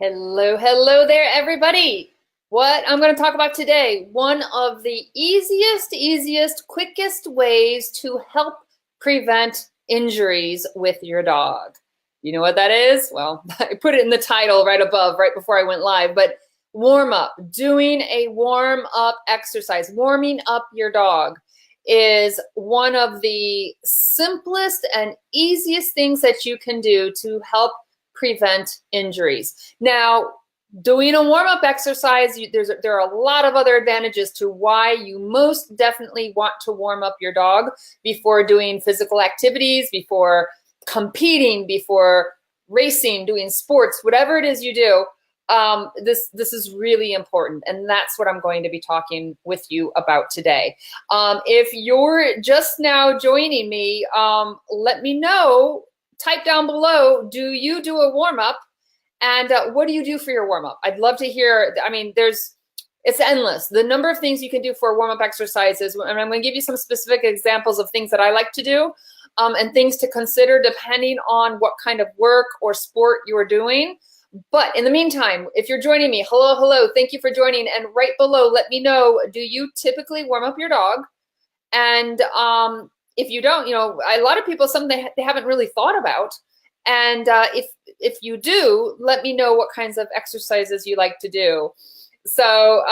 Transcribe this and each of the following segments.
Hello, hello there, everybody. What I'm going to talk about today, one of the easiest, quickest ways to help prevent injuries with your dog. You know what that is? Well, I put it in the title right above, right before I went live, but warm up, doing a warm up exercise, warming up your dog is one of the simplest and easiest things that you can do to help prevent injuries. Now, doing a warm-up exercise, there are a lot of other advantages to why you most definitely want to warm up your dog before doing physical activities, before competing, before racing, doing sports, whatever it is you do. This is really important, and that's what I'm going to be talking with you about today. If you're just now joining me, let me know. Type down below, do you do a warm-up? And what do you do for your warm-up? I'd love to hear. I mean, it's endless. The number of things you can do for warm-up exercises, and I'm going to give you some specific examples of things that I like to do and things to consider depending on what kind of work or sport you're doing. But in the meantime, if you're joining me, hello, thank you for joining. And right below, let me know, do you typically warm up your dog? And if you don't, a lot of people, something they haven't really thought about. And if you do, let me know what kinds of exercises you like to do. So,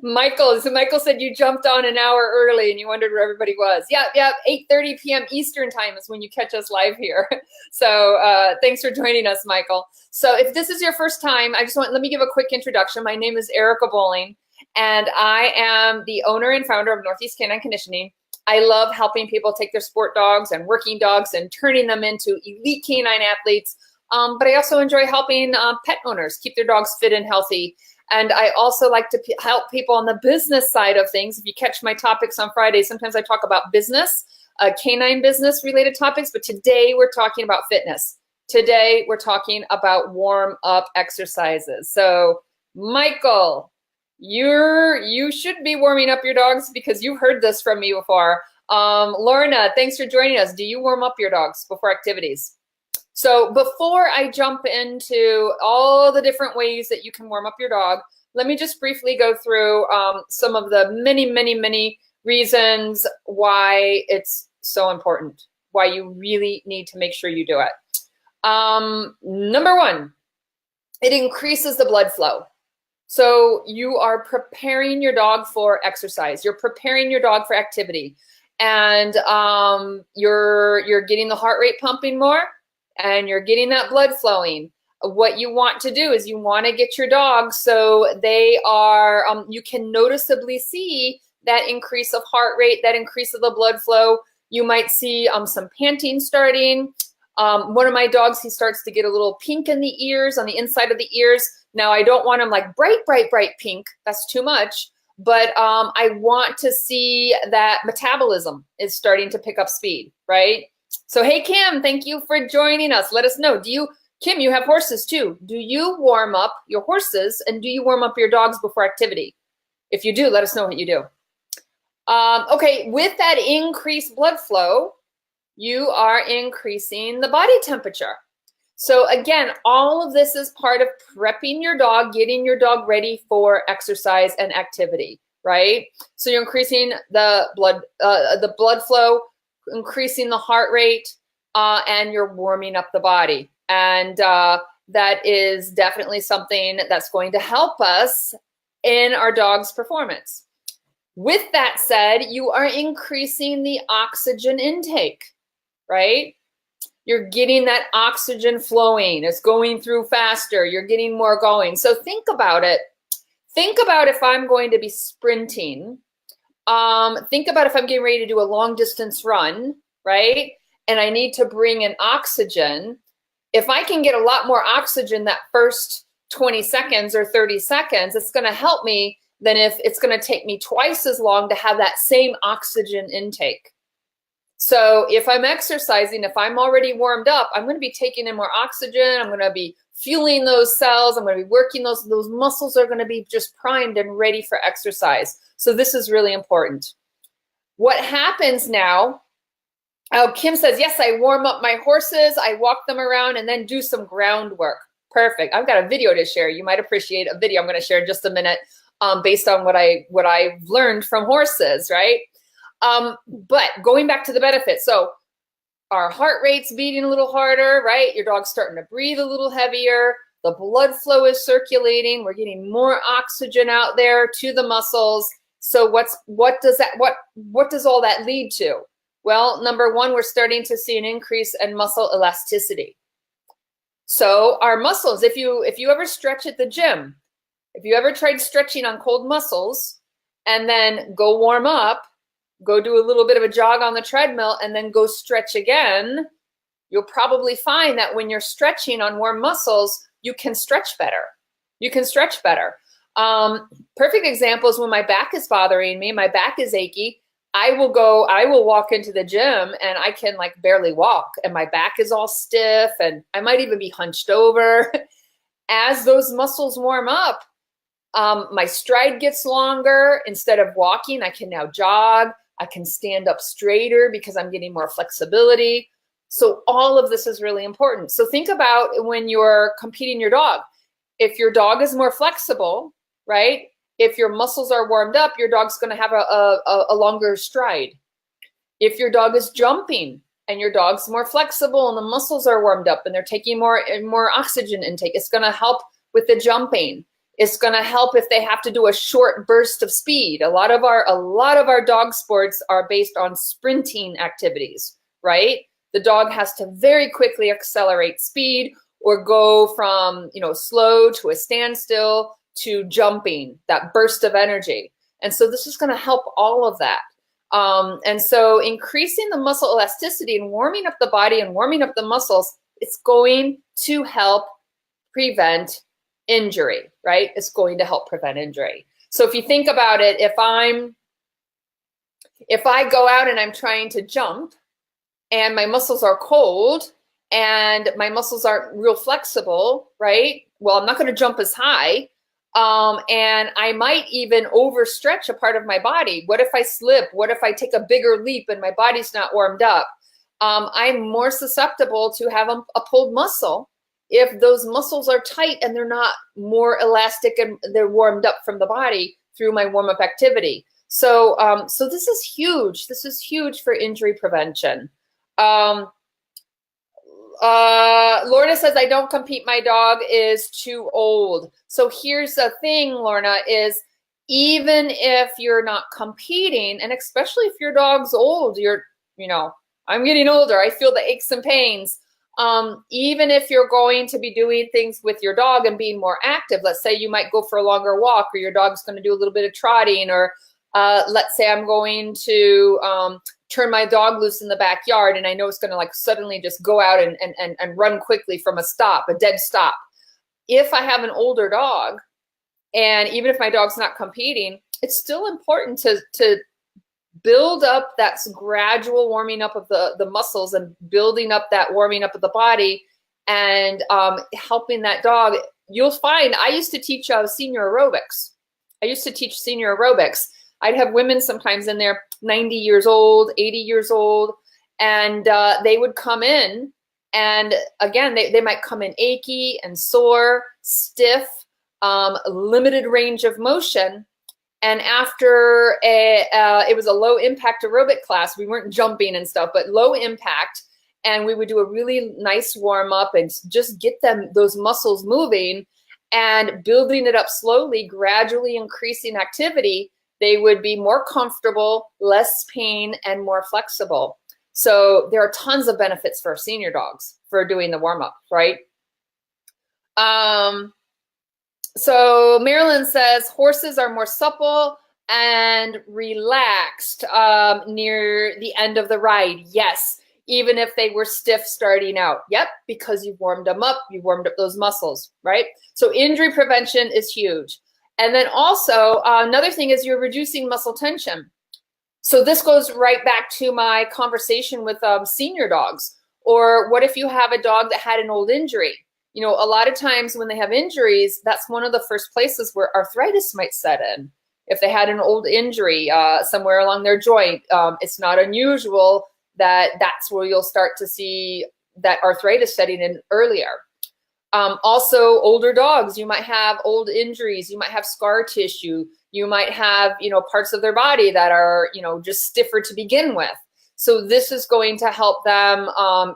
Michael. So Michael said you jumped on an hour early and you wondered where everybody was. Yeah, 8:30 p.m. Eastern time is when you catch us live here. So thanks for joining us, Michael. So if this is your first time, let me give a quick introduction. My name is Erica Bowling, and I am the owner and founder of Northeast Canine Conditioning. I love helping people take their sport dogs and working dogs and turning them into elite canine athletes. But I also enjoy helping pet owners keep their dogs fit and healthy. And I also like to help people on the business side of things. If you catch my topics on Friday, sometimes I talk about business, canine business related topics, but today we're talking about fitness. Today we're talking about warm up exercises. So Michael, you should be warming up your dogs because you've heard this from me before. Lorna, thanks for joining us. Do you warm up your dogs before activities? So before I jump into all the different ways that you can warm up your dog, let me just briefly go through some of the many reasons why it's so important, why you really need to make sure you do it. Number one, it increases the blood flow. So you are preparing your dog for exercise. You're preparing your dog for activity, and you're getting the heart rate pumping more, and you're getting that blood flowing. What you want to do is you want to get your dog so they are, you can noticeably see that increase of heart rate, that increase of the blood flow. You might see some panting starting. One of my dogs, he starts to get a little pink in the ears, on the inside of the ears. Now, I don't want him like bright pink. That's too much. But I want to see that metabolism is starting to pick up speed, right? So, hey, Kim, thank you for joining us. Let us know. Kim, you have horses too. Do you warm up your horses and do you warm up your dogs before activity? If you do, let us know what you do. Okay, with that increased blood flow, you are increasing the body temperature. So again, all of this is part of prepping your dog, getting your dog ready for exercise and activity, right? So you're increasing the blood flow, increasing the heart rate, and you're warming up the body. And that is definitely something that's going to help us in our dog's performance. With that said, you are increasing the oxygen intake, right? You're getting that oxygen flowing. It's going through faster. You're getting more going. So think about it. Think about if I'm going to be sprinting. Think about if I'm getting ready to do a long distance run, right? And I need to bring in oxygen. If I can get a lot more oxygen that first 20 seconds or 30 seconds, it's going to help me than if it's going to take me twice as long to have that same oxygen intake. So if I'm exercising, if I'm already warmed up, I'm going to be taking in more oxygen. I'm going to be fueling those cells. I'm going to be working those muscles are going to be just primed and ready for exercise. So this is really important. What happens now Oh, Kim says, yes, I warm up my horses, I walk them around, and then do some groundwork. Perfect. I've got a video to share. You might appreciate a video I'm going to share in just a minute, based on what I've learned from horses, right? But going back to the benefits, so our heart rate's beating a little harder, right? Your dog's starting to breathe a little heavier. The blood flow is circulating. We're getting more oxygen out there to the muscles. So what does all that lead to? Well, number one, we're starting to see an increase in muscle elasticity. So our muscles, if you ever stretch at the gym, if you ever tried stretching on cold muscles and then go warm up, go do a little bit of a jog on the treadmill and then go stretch again, you'll probably find that when you're stretching on warm muscles, you can stretch better. You can stretch better. Perfect example is when my back is bothering me, my back is achy, I will walk into the gym and I can like barely walk and my back is all stiff and I might even be hunched over. As those muscles warm up, my stride gets longer. Instead of walking, I can now jog. I can stand up straighter because I'm getting more flexibility. So all of this is really important. So think about when you're competing your dog. If your dog is more flexible, right? If your muscles are warmed up, your dog's going to have a longer stride. If your dog is jumping and your dog's more flexible and the muscles are warmed up and they're taking more oxygen intake, it's going to help with the jumping. It's going to help if they have to do a short burst of speed. A lot of our dog sports are based on sprinting activities, right? The dog has to very quickly accelerate speed or go from, slow to a standstill to jumping, that burst of energy. And so this is going to help all of that. And so increasing the muscle elasticity and warming up the body and warming up the muscles, it's going to help prevent injury, right? It's going to help prevent injury. So if you think about it, if I go out and I'm trying to jump and my muscles are cold and my muscles aren't real flexible, right? Well, I'm not going to jump as high. And I might even overstretch a part of my body. What if I slip? What if I take a bigger leap and my body's not warmed up? I'm more susceptible to have a pulled muscle if those muscles are tight and they're not more elastic and they're warmed up from the body through my warm-up activity. So this is huge. This is huge for injury prevention. Lorna says, I don't compete. My dog is too old. So here's the thing, Lorna, is even if you're not competing, and especially if your dog's old, I'm getting older. I feel the aches and pains. Even if you're going to be doing things with your dog and being more active, let's say you might go for a longer walk or your dog's going to do a little bit of trotting, or let's say I'm going to turn my dog loose in the backyard and I know it's going to like suddenly just go out and run quickly from a dead stop. If I have an older dog, and even if my dog's not competing, it's still important to build up that gradual warming up of the muscles and building up that warming up of the body and helping that dog. You'll find I used to teach senior aerobics. I'd have women sometimes in there 90 years old, 80 years old, and they would come in, and again, they might come in achy and sore, stiff, limited range of motion. And after it was a low impact aerobic class, we weren't jumping and stuff, but low impact, and we would do a really nice warm up and just get those muscles moving and building it up slowly, gradually increasing activity. They would be more comfortable, less pain, and more flexible. So there are tons of benefits for senior dogs for doing the warm-up, right? So Marilyn says, horses are more supple and relaxed near the end of the ride. Yes, even if they were stiff starting out. Yep, because you've warmed them up, you've warmed up those muscles, right? So injury prevention is huge. And then also another thing is you're reducing muscle tension. So this goes right back to my conversation with senior dogs. Or what if you have a dog that had an old injury? A lot of times when they have injuries, that's one of the first places where arthritis might set in. If they had an old injury somewhere along their joint, it's not unusual that's where you'll start to see that arthritis setting in earlier. Also, older dogs, you might have old injuries, you might have scar tissue, you might have, parts of their body that are, just stiffer to begin with. So this is going to help them,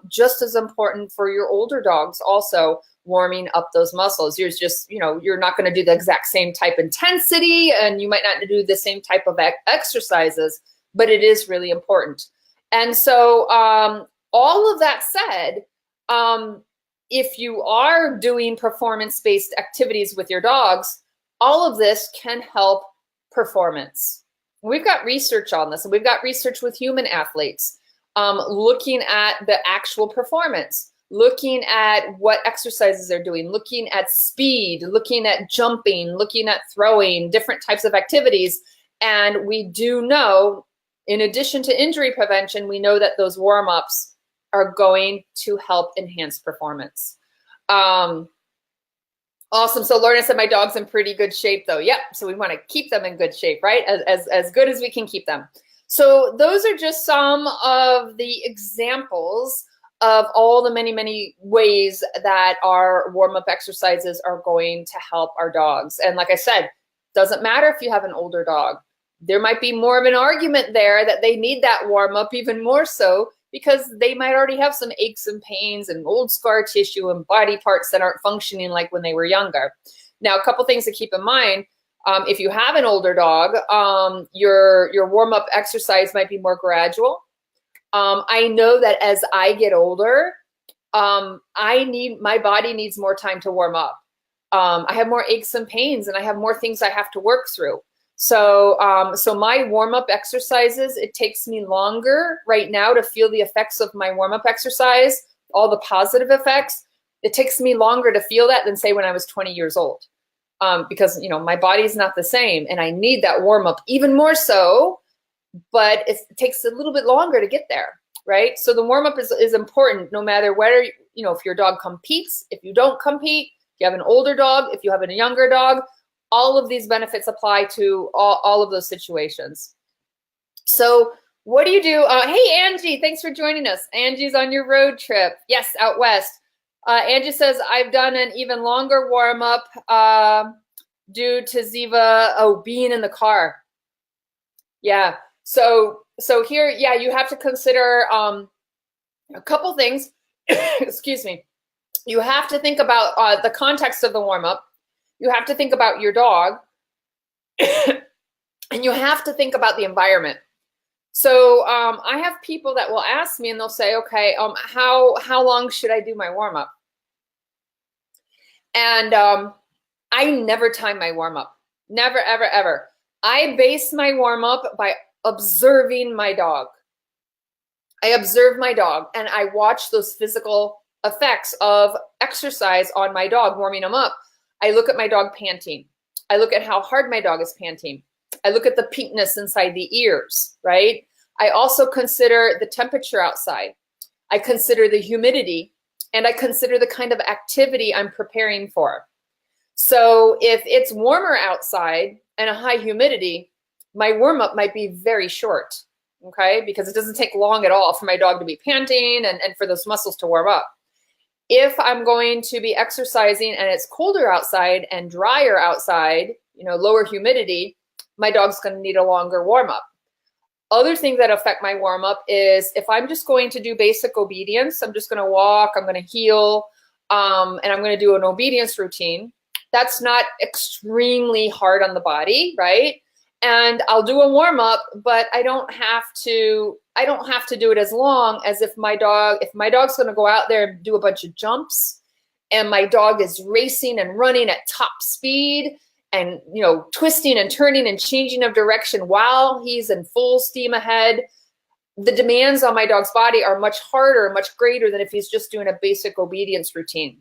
just as important for your older dogs also, warming up those muscles. You're just, you're not going to do the exact same type intensity, and you might not do the same type of exercises, but it is really important. And so all of that said, if you are doing performance-based activities with your dogs, all of this can help performance. We've got research on this, and we've got research with human athletes, looking at the actual performance, looking at what exercises they're doing, looking at speed, looking at jumping, looking at throwing, different types of activities. And we do know, in addition to injury prevention, we know that those warm-ups are going to help enhance performance. Awesome. So Lorna said, my dog's in pretty good shape though. Yep. So we want to keep them in good shape, right? As good as we can keep them. So those are just some of the examples of all the many, many ways that our warm-up exercises are going to help our dogs. And like I said, doesn't matter if you have an older dog. There might be more of an argument there that they need that warm-up even more so, because they might already have some aches and pains and old scar tissue and body parts that aren't functioning like when they were younger. Now, a couple things to keep in mind. If you have an older dog, your warm-up exercise might be more gradual. I know that as I get older, my body needs more time to warm up. I have more aches and pains, and I have more things I have to work through. So my warm-up exercises, it takes me longer right now to feel the effects of my warm-up exercise, all the positive effects. It takes me longer to feel that than say when I was 20 years old, because my body's not the same, and I need that warm-up even more so, but it takes a little bit longer to get there, right? So the warm-up is important no matter whether, if your dog competes, if you don't compete, if you have an older dog, if you have a younger dog. All of these benefits apply to all of those situations. So what do you do? Hey, Angie, thanks for joining us. Angie's on your road trip. Yes, out west. Angie says, I've done an even longer warm-up due to Ziva, being in the car. Yeah, so here, yeah, you have to consider a couple things. Excuse me. You have to think about the context of the warm-up. You have to think about your dog, and you have to think about the environment. So I have people that will ask me, and they'll say, okay, how long should I do my warm-up? And I never time my warm-up. Never, ever, ever. I base my warm-up by observing my dog. I observe my dog, and I watch those physical effects of exercise on my dog, warming them up. I look at my dog panting. I look at how hard my dog is panting. I look at the pinkness inside the ears, right? I also consider the temperature outside. I consider the humidity, and I consider the kind of activity I'm preparing for. So if it's warmer outside and a high humidity, my warm-up might be very short, okay? Because it doesn't take long at all for my dog to be panting and for those muscles to warm up. If I'm going to be exercising and it's colder outside and drier outside, lower humidity, my dog's going to need a longer warm-up. Other things that affect my warm-up is if I'm just going to do basic obedience, I'm just going to walk, I'm going to heel, and I'm going to do an obedience routine. That's not extremely hard on the body, right? And I'll do a warm-up, but I don't have to do it as long as if my dog's going to go out there and do a bunch of jumps, and my dog is racing and running at top speed and, twisting and turning and changing of direction while he's in full steam ahead. The demands on my dog's body are much harder, much greater than if he's just doing a basic obedience routine.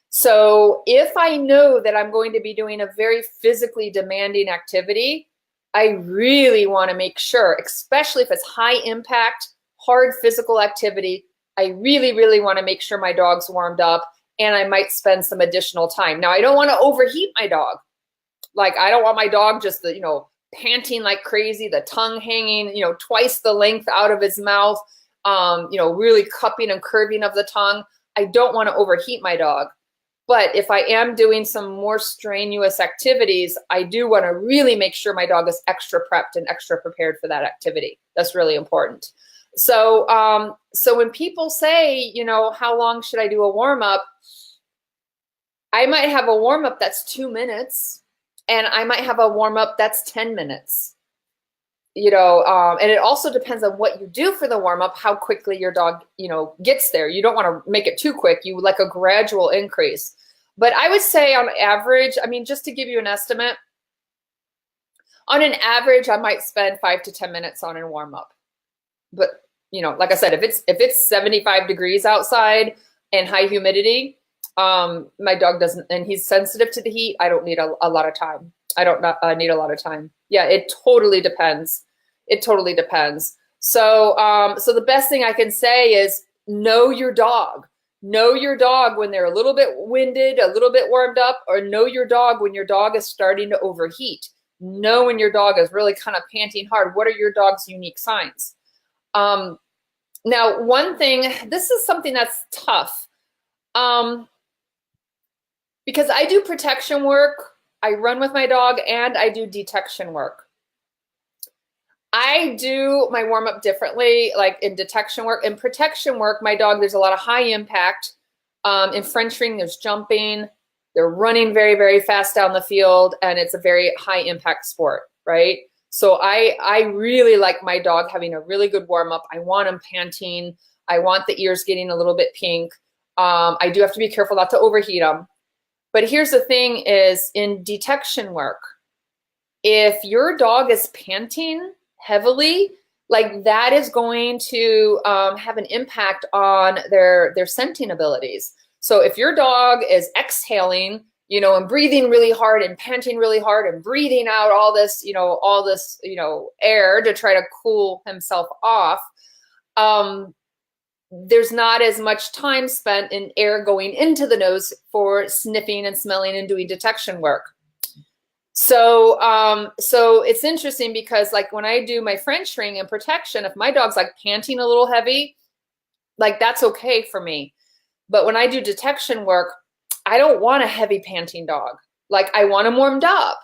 So if I know that I'm going to be doing a very physically demanding activity, I really want to make sure, especially if it's high impact, hard physical activity, I really, really want to make sure my dog's warmed up, and I might spend some additional time. Now, I don't want to overheat my dog. Like, I don't want my dog just, panting like crazy, the tongue hanging, twice the length out of his mouth. really cupping and curving of the tongue. I don't want to overheat my dog. But if I am doing some more strenuous activities, I do want to really make sure my dog is extra prepped and extra prepared for that activity. That's really important. So, so when people say, how long should I do a warm up? I might have a warm up that's 2 minutes, and I might have a warm up that's 10 minutes. And it also depends on what you do for the warm up, how quickly your dog, gets there. You don't want to make it too quick. You like a gradual increase. But I would say on average, just to give you an estimate, on an average, I might spend 5 to 10 minutes on a warm up. But, like I said, if it's 75 degrees outside and high humidity, my dog doesn't, and he's sensitive to the heat, I don't need a lot of time. I don't need a lot of time. Yeah, it totally depends. It totally depends. So, so the best thing I can say is know your dog. Know your dog when they're a little bit winded, a little bit warmed up, or know your dog when your dog is starting to overheat. Know when your dog is really kind of panting hard. What are your dog's unique signs? Now, one thing, this is something that's tough, because I do protection work, I run with my dog, and I do detection work. I do my warm up differently, like in detection work. In protection work, my dog, there's a lot of high impact. In French ring, there's jumping. They're running very, very fast down the field, and it's a very high impact sport, right? So I really like my dog having a really good warm up. I want him panting. I want the ears getting a little bit pink. I do have to be careful not to overheat them. But here's the thing is in detection work, if your dog is panting heavily, like that is going to have an impact on their scenting abilities. So if your dog is exhaling, and breathing really hard and panting really hard and breathing out all this air to try to cool himself off, there's not as much time spent in air going into the nose for sniffing and smelling and doing detection work. So, so it's interesting because like when I do my French ring and protection, if my dog's like panting a little heavy, like that's okay for me. But when I do detection work, I don't want a heavy panting dog. Like I want him warmed up,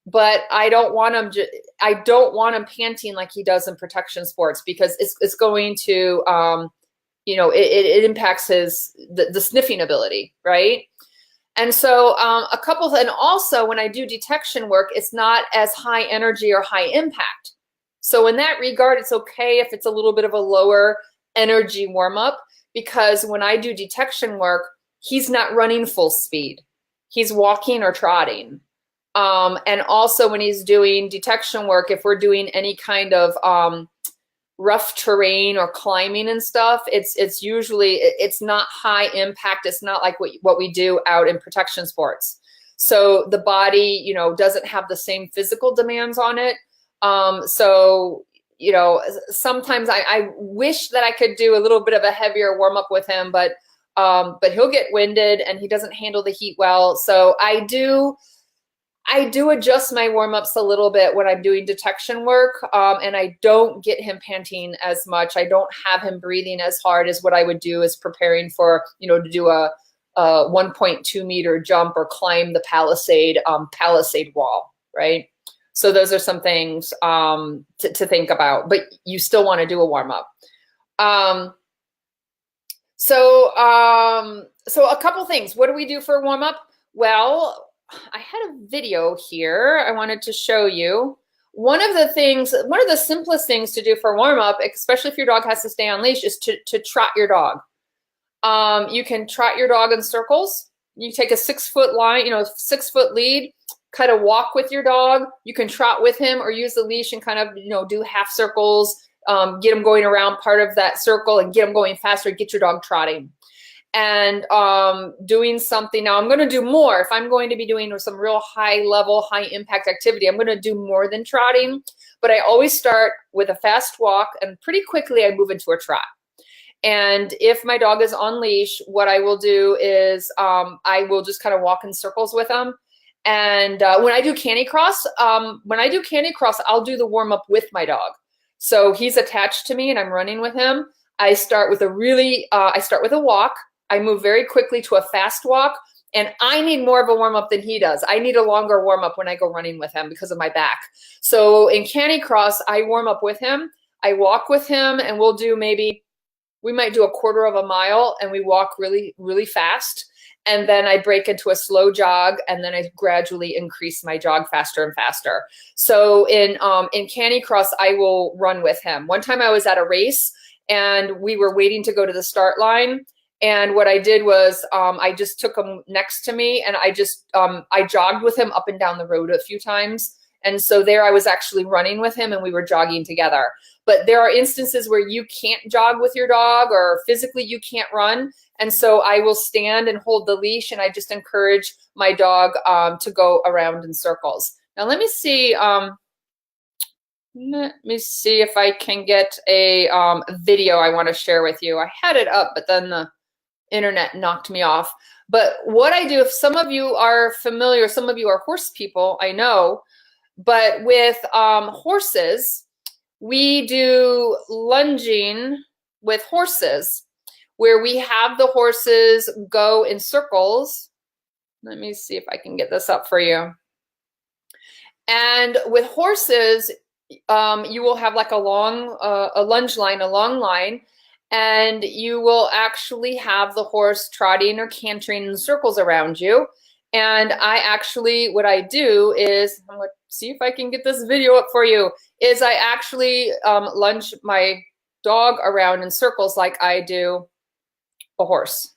but I don't want him. I don't want him panting like he does in protection sports because it's going to, it impacts the sniffing ability, right? And so and also when I do detection work, it's not as high energy or high impact. So in that regard, it's okay if it's a little bit of a lower energy warm up, because when I do detection work, he's not running full speed. He's walking or trotting. And also when he's doing detection work, if we're doing any kind of rough terrain or climbing and stuff, it's usually, it's not high impact. It's not like what we do out in protection sports. So the body, doesn't have the same physical demands on it. So, sometimes I wish that I could do a little bit of a heavier warm up with him, but he'll get winded and he doesn't handle the heat well. So I do adjust my warm-ups a little bit when I'm doing detection work, and I don't get him panting as much. I don't have him breathing as hard as what I would do is preparing for, to do a 1.2 meter jump or climb the palisade wall, right? So those are some things to think about, but you still want to do a warm-up. So a couple things. What do we do for a warm-up? Well, I had a video here I wanted to show you. One of the simplest things to do for warm up, especially if your dog has to stay on leash, is to trot your dog. You can trot your dog in circles. You take a 6 foot line, 6 foot lead, kind of walk with your dog. You can trot with him or use the leash and kind of, do half circles, get him going around part of that circle and get him going faster, get your dog trotting. And doing something. Now I'm going to do more. If I'm going to be doing some real high level, high impact activity, I'm going to do more than trotting, but I always start with a fast walk and pretty quickly I move into a trot. And if my dog is on leash, what I will do is I will just kind of walk in circles with him. And when I do Canicross, I'll do the warm up with my dog. So he's attached to me and I'm running with him. I start with a walk. I move very quickly to a fast walk, and I need more of a warm up than he does. I need a longer warm up when I go running with him because of my back. So in Canicross, I warm up with him. I walk with him, and we might do a quarter of a mile, and we walk really, really fast. And then I break into a slow jog, and then I gradually increase my jog faster and faster. So in Canicross, I will run with him. One time I was at a race, and we were waiting to go to the start line. And what I did was I just took him next to me, and I jogged with him up and down the road a few times. And so there I was actually running with him, and we were jogging together. But there are instances where you can't jog with your dog, or physically you can't run. And so I will stand and hold the leash, and I just encourage my dog to go around in circles. Now let me see if I can get a video I want to share with you. I had it up, but then the internet knocked me off. But what I do, if some of you are familiar, some of you are horse people, I know, but with horses, we do lunging with horses, where we have the horses go in circles. Let me see if I can get this up for you. And with horses, you will have like a lunge line, a long line, and you will actually have the horse trotting or cantering in circles around you. And what I do is, I'm going to see if I can get this video up for you, is I actually lunge my dog around in circles like I do a horse.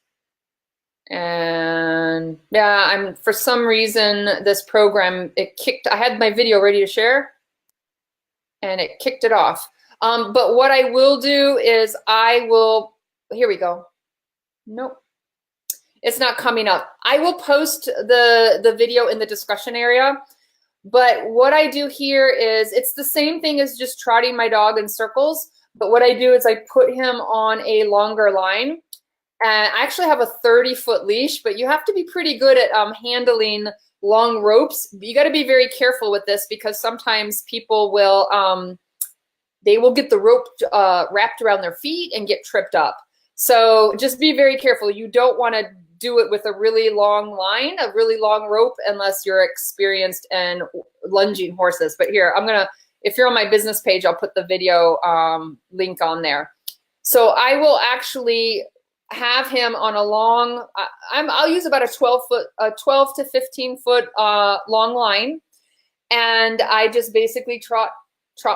And yeah, for some reason, this program, I had my video ready to share, and it kicked it off. But what I will do is here we go. Nope. It's not coming up. I will post the video in the discussion area. But what I do here is, it's the same thing as just trotting my dog in circles. But what I do is I put him on a longer line. And I actually have a 30-foot leash, but you have to be pretty good at handling long ropes. You got to be very careful with this, because sometimes people will, they will get the rope wrapped around their feet and get tripped up. So just be very careful. You don't want to do it with a really long line, a really long rope, unless you're experienced in lunging horses. But here, if you're on my business page, I'll put the video link on there. So I will actually have him on a long, I'll use about a 12 to 15 foot long line. And I just basically trot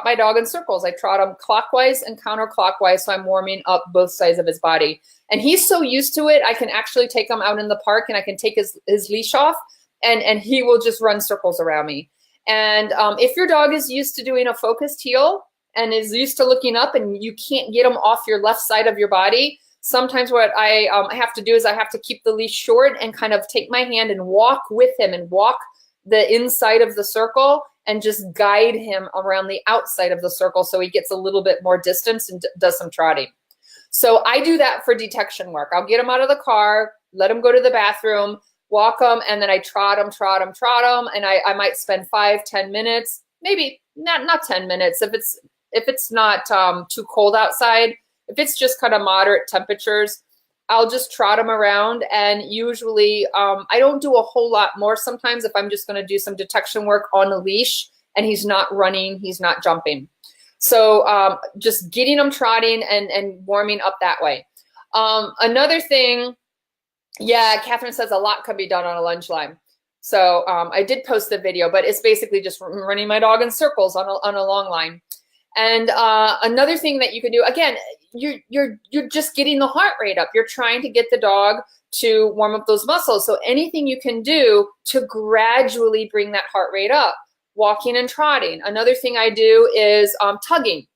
my dog in circles. I trot him clockwise and counterclockwise, so I'm warming up both sides of his body. And he's so used to it, I can actually take him out in the park, and I can take his leash off, and he will just run circles around me. And if your dog is used to doing a focused heel and is used to looking up, and you can't get him off your left side of your body, sometimes what I have to do is I have to keep the leash short and kind of take my hand and walk with him, and walk the inside of the circle and just guide him around the outside of the circle, so he gets a little bit more distance and does some trotting. So I do that for detection work. I'll get him out of the car, let him go to the bathroom, walk him, and then I trot him, and I might spend 5-10 minutes, maybe not 10 minutes if it's not too cold outside. If it's just kind of moderate temperatures, I'll just trot him around. And usually I don't do a whole lot more sometimes if I'm just going to do some detection work on the leash and he's not running, he's not jumping. So just getting him trotting and warming up that way. Another thing, yeah, Catherine says a lot could be done on a lunge line. So I did post the video, but it's basically just running my dog in circles on a long line. And another thing that you can do, again, you're just getting the heart rate up. You're trying to get the dog to warm up those muscles. So anything you can do to gradually bring that heart rate up, walking and trotting. Another thing I do is tugging.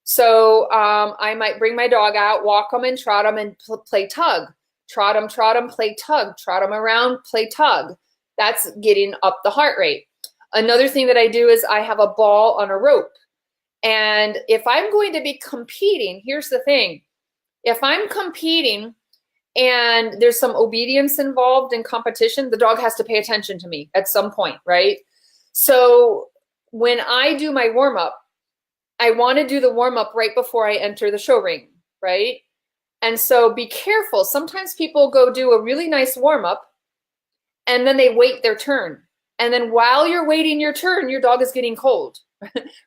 So I might bring my dog out, walk him and trot him and play tug. Trot him, play tug. Trot him around, play tug. That's getting up the heart rate. Another thing that I do is I have a ball on a rope. And if I'm going to be competing, here's the thing. If I'm competing and there's some obedience involved in competition, the dog has to pay attention to me at some point, right? So when I do my warm-up, I want to do the warm-up right before I enter the show ring. right? And so be careful. Sometimes people go do a really nice warm up and then they wait their turn. And then while you're waiting your turn, your dog is getting cold,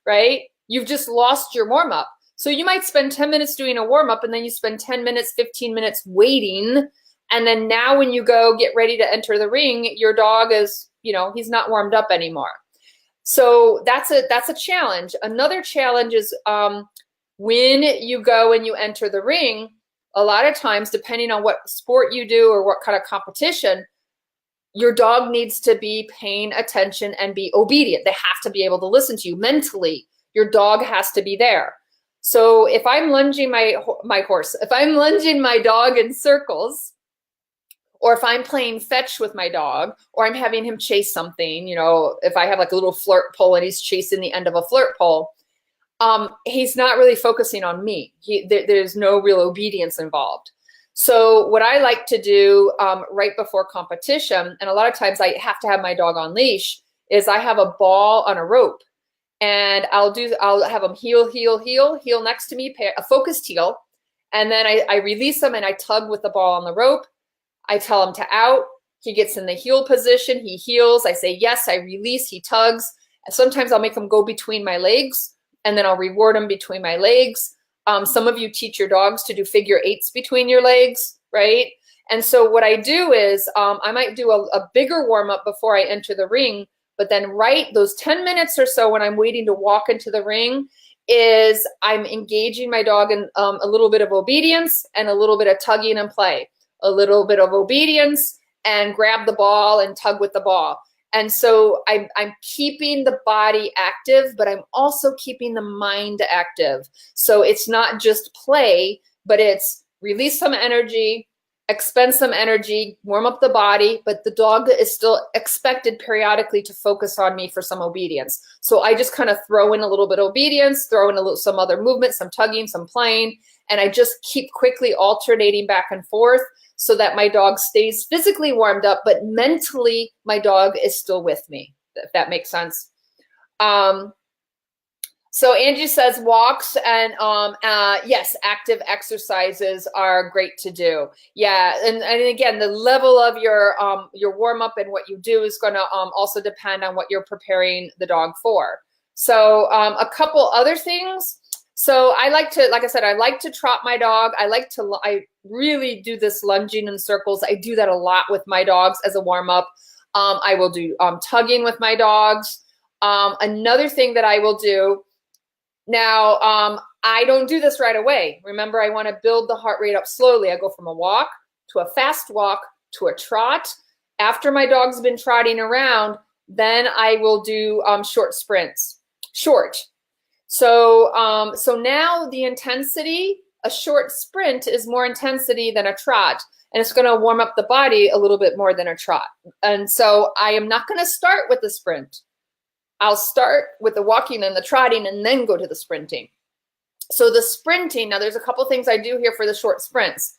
right? You've just lost your warm up. So you might spend 10 minutes doing a warm up and then you spend 10 minutes, 15 minutes waiting. And then now when you go get ready to enter the ring, your dog is, you know, he's not warmed up anymore. So that's a challenge. Another challenge is when you go and you enter the ring, a lot of times, depending on what sport you do or what kind of competition, your dog needs to be paying attention and be obedient. They have to be able to listen to you mentally. Your dog has to be there. So if I'm lunging if I'm lunging my dog in circles, or if I'm playing fetch with my dog, or I'm having him chase something, you know, if I have like a little flirt pole and he's chasing the end of a flirt pole, he's not really focusing on me. There's no real obedience involved. So what I like to do right before competition, and a lot of times I have to have my dog on leash, is I have a ball on a rope, and I'll have him heel next to me, a focused heel, and then I release him and I tug with the ball on the rope. I tell him to out. He gets in the heel position. He heels. I say yes. I release. He tugs. Sometimes I'll make him go between my legs, and then I'll reward him between my legs. Some of you teach your dogs to do figure eights between your legs, right? And so what I do is I might do a bigger warm up before I enter the ring, but then those 10 minutes or so when I'm waiting to walk into the ring is I'm engaging my dog in a little bit of obedience and a little bit of tugging and play, a little bit of obedience and grab the ball and tug with the ball. And so I'm keeping the body active, but I'm also keeping the mind active. So it's not just play, but it's release some energy, expend some energy, warm up the body, but the dog is still expected periodically to focus on me for some obedience. So I just kind of throw in a little bit of obedience, throw in some other movement, some tugging, some playing, and I just keep quickly alternating back and forth so that my dog stays physically warmed up, but mentally my dog is still with me, if that makes sense. So Angie says walks and yes, active exercises are great to do. Yeah, and again, the level of your warm up and what you do is going to also depend on what you're preparing the dog for. So a couple other things. So I like to, like I said, I like to trot my dog. I really do this lunging in circles. I do that a lot with my dogs as a warm up. I will do tugging with my dogs. Another thing that I will do now, I don't do this right away. Remember, I want to build the heart rate up slowly. I go from a walk to a fast walk to a trot. After my dog's been trotting around, then I will do short sprints. Short. So now the intensity, a short sprint is more intensity than a trot, and it's going to warm up the body a little bit more than a trot. And so I am not going to start with the sprint. I'll start with the walking and the trotting and then go to the sprinting. So the sprinting, now there's a couple things I do here for the short sprints.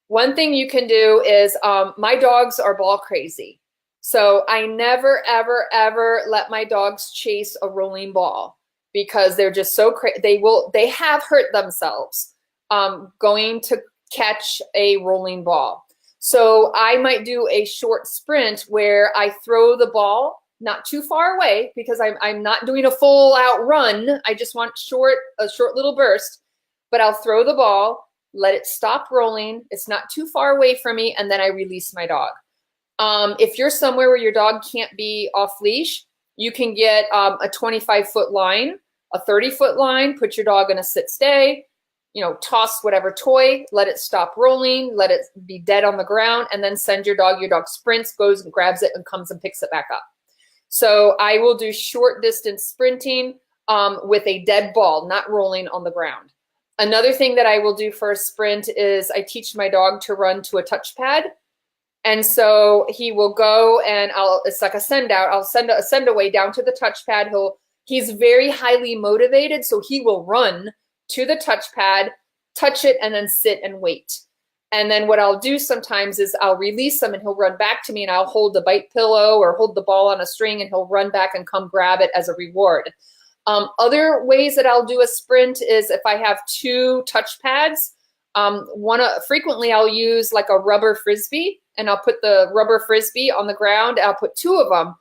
One thing you can do is my dogs are ball crazy. So I never, ever, ever let my dogs chase a rolling ball, because they're just so crazy. They have hurt themselves going to catch a rolling ball. So I might do a short sprint where I throw the ball not too far away, because I'm not doing a full out run. I just want a short little burst, but I'll throw the ball, let it stop rolling. It's not too far away from me, and then I release my dog. If you're somewhere where your dog can't be off leash, you can get a 25-foot line, a 30-foot line, put your dog in a sit stay, toss whatever toy, let it stop rolling, let it be dead on the ground, and then send your dog sprints, goes and grabs it and comes and picks it back up. So I will do short distance sprinting with a dead ball, not rolling on the ground. Another thing that I will do for a sprint is I teach my dog to run to a touchpad. And so he will go and it's like a send out. I'll send a send away down to the touchpad. He's very highly motivated, so he will run to the touchpad, touch it, and then sit and wait. And then what I'll do sometimes is I'll release him and he'll run back to me, and I'll hold the bite pillow or hold the ball on a string, and he'll run back and come grab it as a reward. Other ways that I'll do a sprint is if I have two touchpads. Frequently I'll use like a rubber Frisbee, and I'll put the rubber Frisbee on the ground. I'll put 2 of them,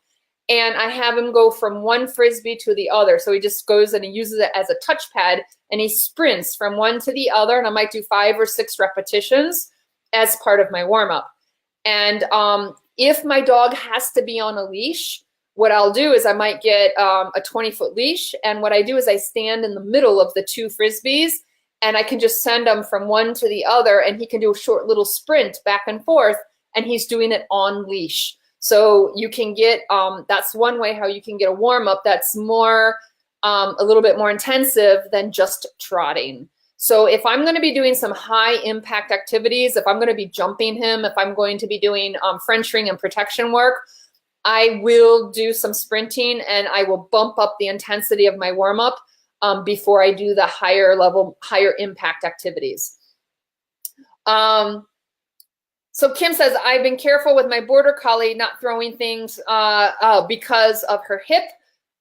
and I have him go from one Frisbee to the other. So he just goes and he uses it as a touchpad, and he sprints from one to the other, and I might do 5 or 6 repetitions as part of my warm-up. And if my dog has to be on a leash, what I'll do is I might get a 20-foot leash, and what I do is I stand in the middle of the 2 Frisbees, and I can just send him from one to the other, and he can do a short little sprint back and forth, and he's doing it on leash. So you can get, that's one way how you can get a warm-up that's more, a little bit more intensive than just trotting. So if I'm going to be doing some high impact activities, if I'm going to be jumping him, if I'm going to be doing French ring and protection work, I will do some sprinting, and I will bump up the intensity of my warm-up before I do the higher level, higher impact activities. So Kim says, I've been careful with my border collie not throwing things because of her hip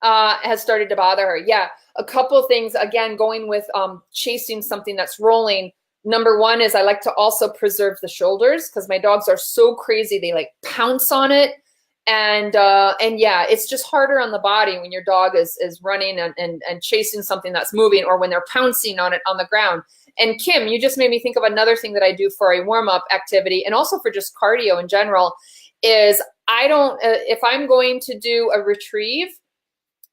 has started to bother her. Yeah, a couple of things, again, going with chasing something that's rolling. Number one is I like to also preserve the shoulders, because my dogs are so crazy. They like pounce on it. And yeah, it's just harder on the body when your dog is running and chasing something that's moving, or when they're pouncing on it on the ground. And Kim, you just made me think of another thing that I do for a warm-up activity, and also for just cardio in general, is I don't, if I'm going to do a retrieve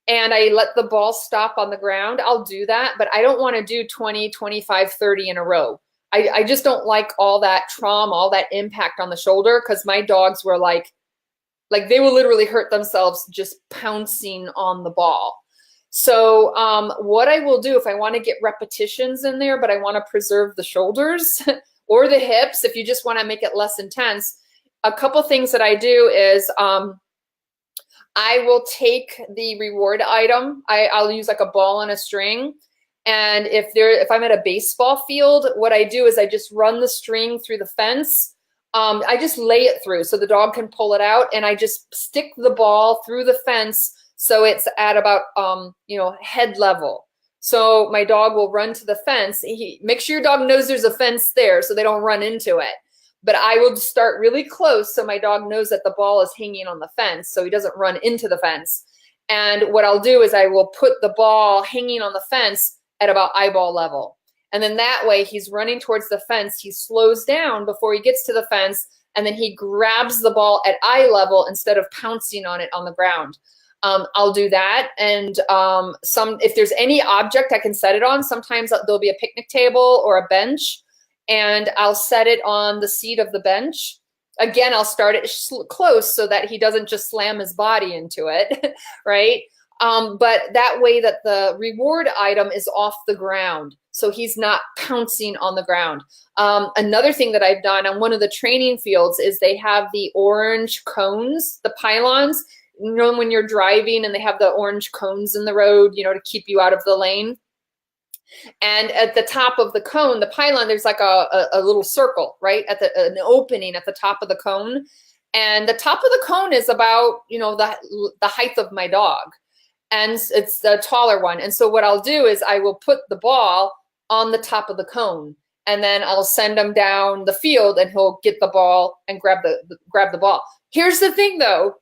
and I let the ball stop on the ground, I'll do that, but I don't want to do 20, 25, 30 in a row. I just don't like all that trauma, all that impact on the shoulder, because my dogs were like they will literally hurt themselves just pouncing on the ball. So what I will do, if I want to get repetitions in there, but I want to preserve the shoulders or the hips, if you just want to make it less intense, a couple things that I do is I will take the reward item. I'll use like a ball and a string. And if I'm at a baseball field, what I do is I just run the string through the fence. I just lay it through so the dog can pull it out, and I just stick the ball through the fence so it's at about head level. So my dog will run to the fence. Make sure your dog knows there's a fence there so they don't run into it. But I will start really close so my dog knows that the ball is hanging on the fence so he doesn't run into the fence. And what I'll do is I will put the ball hanging on the fence at about eyeball level. And then that way he's running towards the fence. He slows down before he gets to the fence, and then he grabs the ball at eye level instead of pouncing on it on the ground. I'll do that. And if there's any object I can set it on, sometimes there'll be a picnic table or a bench, and I'll set it on the seat of the bench. Again, I'll start it close so that he doesn't just slam his body into it, right? But that way that the reward item is off the ground, so he's not pouncing on the ground. Another thing that I've done on one of the training fields is they have the orange cones, the pylons. You know, when you're driving and they have the orange cones in the road, to keep you out of the lane. And at the top of the cone, the pylon, there's like a little circle, right? An opening at the top of the cone. And the top of the cone is about, the height of my dog. And it's the taller one. And so what I'll do is I will put the ball on the top of the cone, and then I'll send him down the field, and he'll get the ball and grab the ball. Here's the thing though.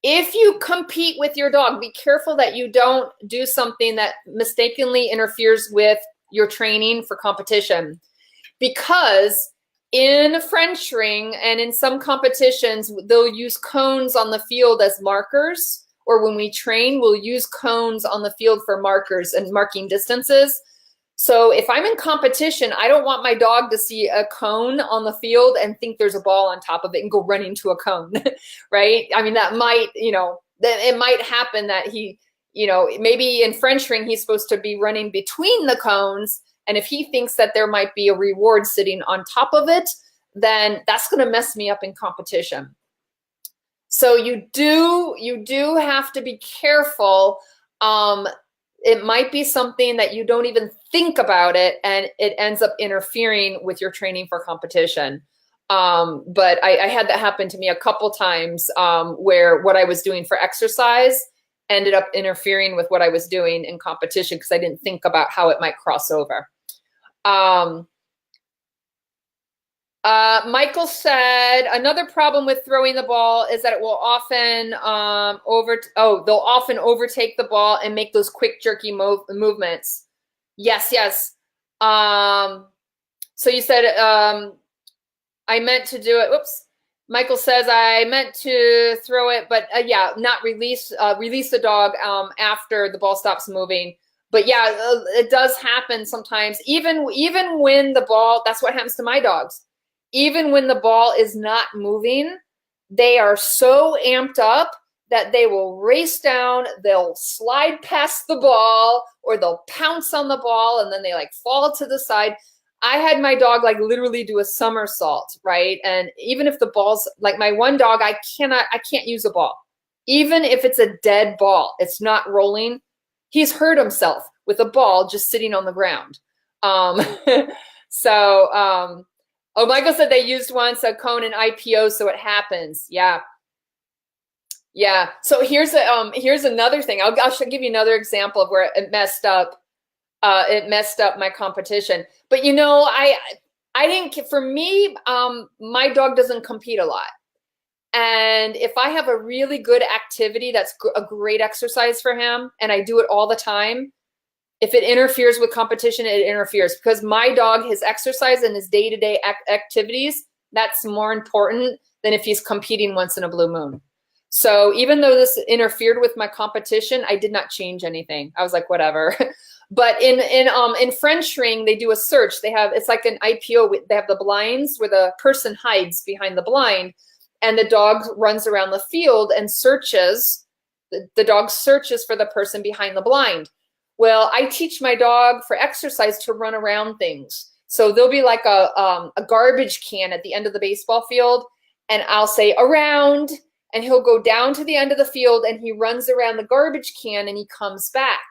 If you compete with your dog, be careful that you don't do something that mistakenly interferes with your training for competition. Because in French ring and in some competitions, they'll use cones on the field as markers. Or when we train, we'll use cones on the field for markers and marking distances. So if I'm in competition, I don't want my dog to see a cone on the field and think there's a ball on top of it and go running to a cone, right? I mean, that might, it might happen that he, maybe in French ring, he's supposed to be running between the cones. And if he thinks that there might be a reward sitting on top of it, then that's going to mess me up in competition. So you do have to be careful. It might be something that you don't even think about it, and it ends up interfering with your training for competition. But I had that happen to me a couple times where what I was doing for exercise ended up interfering with what I was doing in competition because I didn't think about how it might cross over. Michael said another problem with throwing the ball is that it will often they'll often overtake the ball and make those quick jerky movements. Yes, yes. So you said I meant to do it. Whoops. Michael says I meant to throw it, but yeah, not release the dog after the ball stops moving. But yeah, it does happen sometimes. Even when the ball, that's what happens to my dogs. Even when the ball is not moving, they are so amped up that they will race down, they'll slide past the ball, or they'll pounce on the ball, and then they like fall to the side. I had my dog like literally do a somersault, right? And even if the ball's like my one dog, I can't use a ball. Even if it's a dead ball, it's not rolling. He's hurt himself with a ball just sitting on the ground. Oh, Michael said they used once a cone and IPO, so it happens. Yeah. Yeah. So here's another thing. I'll give you another example of where it messed up. It messed up my competition. But you know, I didn't, for me, my dog doesn't compete a lot. And if I have a really good activity that's a great exercise for him, and I do it all the time, if it interferes with competition, it interferes, because my dog, his exercise and his day-to-day activities, that's more important than if he's competing once in a blue moon. So even though this interfered with my competition, I did not change anything. I was like, whatever. But in French ring, they do a search. It's like an IPO. They have the blinds where the person hides behind the blind, and the dog runs around the field and searches. The dog searches for the person behind the blind. Well, I teach my dog for exercise to run around things. So there'll be like a garbage can at the end of the baseball field, and I'll say around, and he'll go down to the end of the field and he runs around the garbage can and he comes back.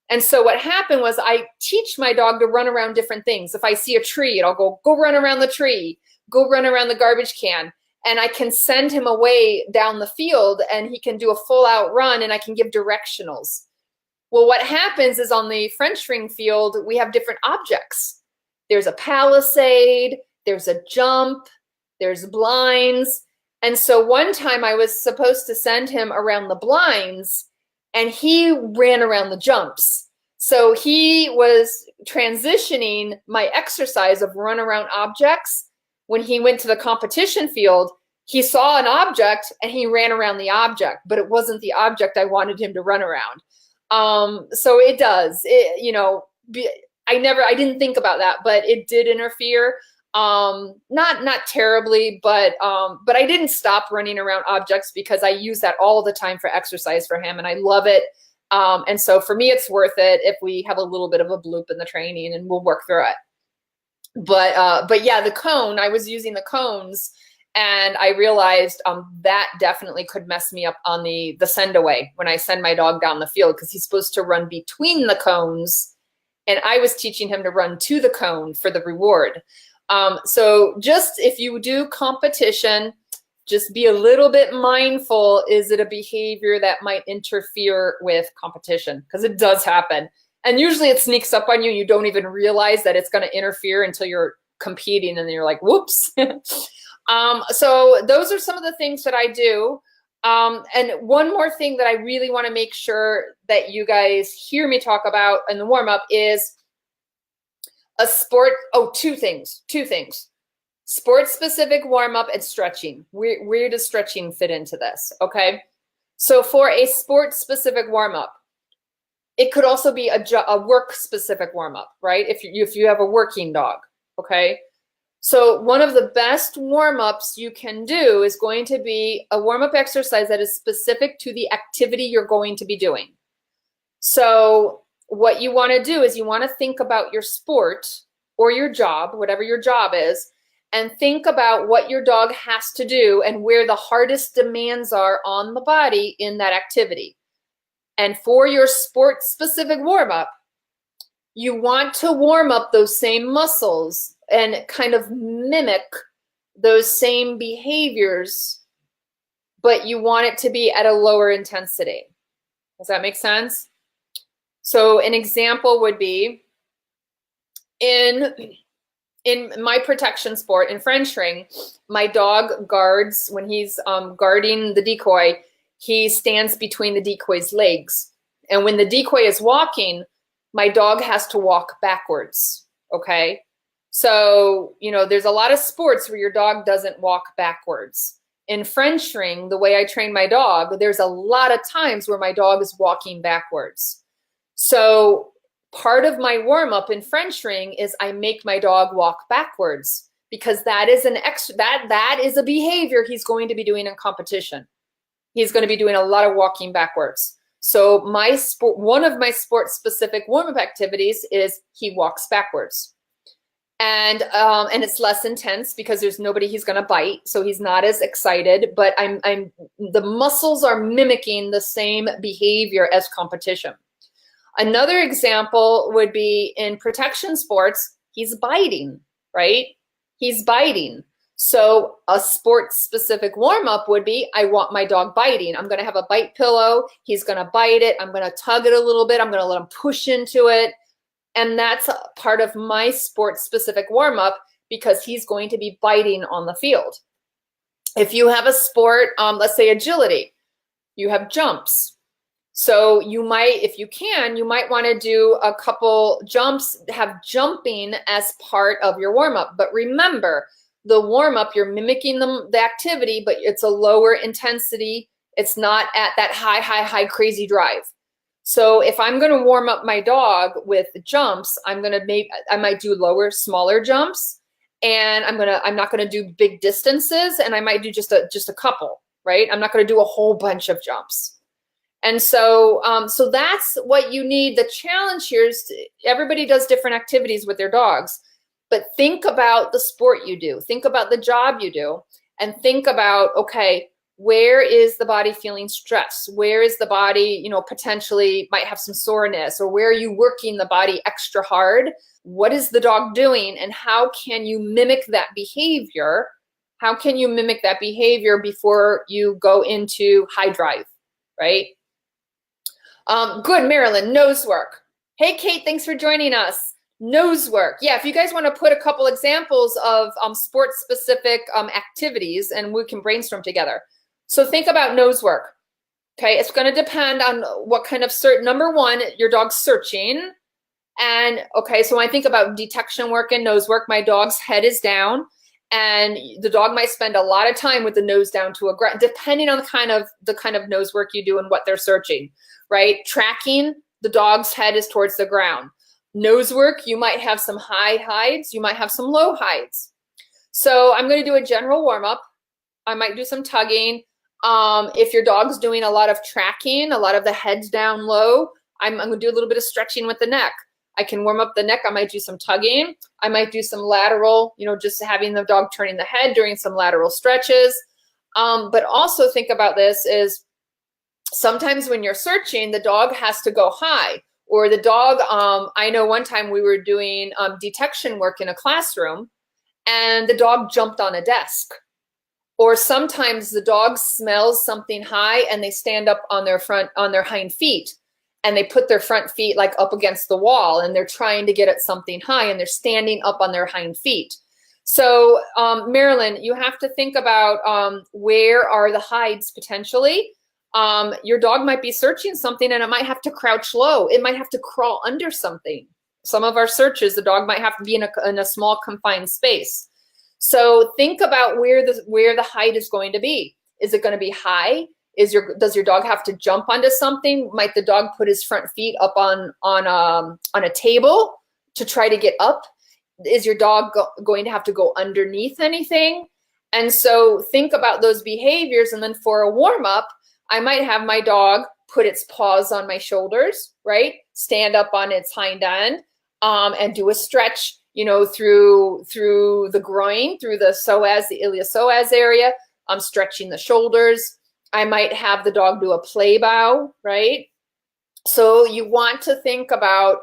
And so what happened was I teach my dog to run around different things. If I see a tree, I'll go run around the tree, go run around the garbage can. And I can send him away down the field and he can do a full out run, and I can give directionals. Well, what happens is on the French ring field, we have different objects. There's a palisade, there's a jump, there's blinds. And so one time I was supposed to send him around the blinds, and he ran around the jumps. So he was transitioning my exercise of run around objects. When he went to the competition field, he saw an object and he ran around the object, but it wasn't the object I wanted him to run around. So it does, I didn't think about that, but it did interfere. Not terribly, but I didn't stop running around objects because I use that all the time for exercise for him, and I love it. And so for me, it's worth it if we have a little bit of a bloop in the training, and we'll work through it. But yeah, the cone, I was using the cones, and I realized that definitely could mess me up on the send away when I send my dog down the field, because he's supposed to run between the cones, and I was teaching him to run to the cone for the reward. So just if you do competition, just be a little bit mindful. Is it a behavior that might interfere with competition? Because it does happen. And usually it sneaks up on you. You don't even realize that it's going to interfere until you're competing, and then you're like, whoops. So those are some of the things that I do. And one more thing that I really want to make sure that you guys hear me talk about in the warm-up is a sport. Oh, two things. Sport-specific warm-up and stretching. Where does stretching fit into this? Okay. So for a sport-specific warm-up, it could also be a work-specific warm-up, right? If you have a working dog, okay? So one of the best warm-ups you can do is going to be a warm-up exercise that is specific to the activity you're going to be doing. So what you want to do is you want to think about your sport or your job, whatever your job is, and think about what your dog has to do and where the hardest demands are on the body in that activity. And for your sport-specific warm-up, you want to warm up those same muscles and kind of mimic those same behaviors, but you want it to be at a lower intensity. Does that make sense? So an example would be in in my protection sport, in French ring, my dog guards, when he's guarding the decoy, he stands between the decoy's legs. And when the decoy is walking, my dog has to walk backwards, okay? So, you know, there's a lot of sports where your dog doesn't walk backwards. In French ring, the way I train my dog, there's a lot of times where my dog is walking backwards. So part of my warm-up in French ring is I make my dog walk backwards, because that is that is a behavior he's going to be doing in competition. He's going to be doing a lot of walking backwards. So one of my sport-specific warm-up activities is he walks backwards. And it's less intense because there's nobody he's going to bite, so he's not as excited, but the muscles are mimicking the same behavior as competition. Another example would be in protection sports, he's biting, right? He's biting. So a sport-specific warm-up would be, I want my dog biting. I'm going to have a bite pillow. He's going to bite it. I'm going to tug it a little bit. I'm going to let him push into it. And that's a part of my sport-specific warm-up, because he's going to be biting on the field. If you have a sport, let's say agility, you have jumps. So you might, if you can, you might want to do a couple jumps, have jumping as part of your warm-up. But remember, the warm-up, you're mimicking the activity, but it's a lower intensity. It's not at that high crazy drive. So if I'm going to warm up my dog with jumps, I might do lower, smaller jumps, and I'm not going to do big distances, and I might do just a couple, right? I'm not going to do a whole bunch of jumps. And so so that's what you need. The challenge here is everybody does different activities with their dogs, but think about the sport you do, think about the job you do, and think about, okay, where is the body feeling stress? Where is the body, you know, potentially might have some soreness, or where are you working the body extra hard? What is the dog doing, and how can you mimic that behavior? How can you mimic that behavior before you go into high drive, right? Good, Marilyn, nose work. Hey, Kate, thanks for joining us. Nose work. Yeah, if you guys want to put a couple examples of sport-specific activities, and we can brainstorm together. So think about nose work. Okay, it's going to depend on what kind of number one, your dog's searching. And okay, so when I think about detection work and nose work, my dog's head is down, and the dog might spend a lot of time with the nose down to a ground, depending on the kind of nose work you do and what they're searching, right? Tracking, the dog's head is towards the ground. Nose work, you might have some high hides, you might have some low hides. So I'm going to do a general warm-up. I might do some tugging. If your dog's doing a lot of tracking, a lot of the heads down low, I'm going to do a little bit of stretching with the neck. I can warm up the neck. I might do some tugging. I might do some lateral, you know, just having the dog turning the head, doing some lateral stretches. But also think about this is sometimes when you're searching, the dog has to go high, or the dog, I know one time we were doing detection work in a classroom, and the dog jumped on a desk. Or sometimes the dog smells something high and they stand up on their hind feet, and they put their front feet like up against the wall, and they're trying to get at something high, and they're standing up on their hind feet. So Marilyn, you have to think about where are the hides potentially. Your dog might be searching something, and it might have to crouch low. It might have to crawl under something. Some of our searches, the dog might have to be in a small confined space. So think about where the height is going to be. Is it going to be high? Does your dog have to jump onto something? Might the dog put his front feet up on a table to try to get up? Is your dog going to have to go underneath anything? And so think about those behaviors. And then for a warm-up, I might have my dog put its paws on my shoulders, right? Stand up on its hind end, and do a stretch, you know, through the groin, through the psoas, the iliopsoas area. I'm stretching the shoulders. I might have the dog do a play bow, right? So you want to think about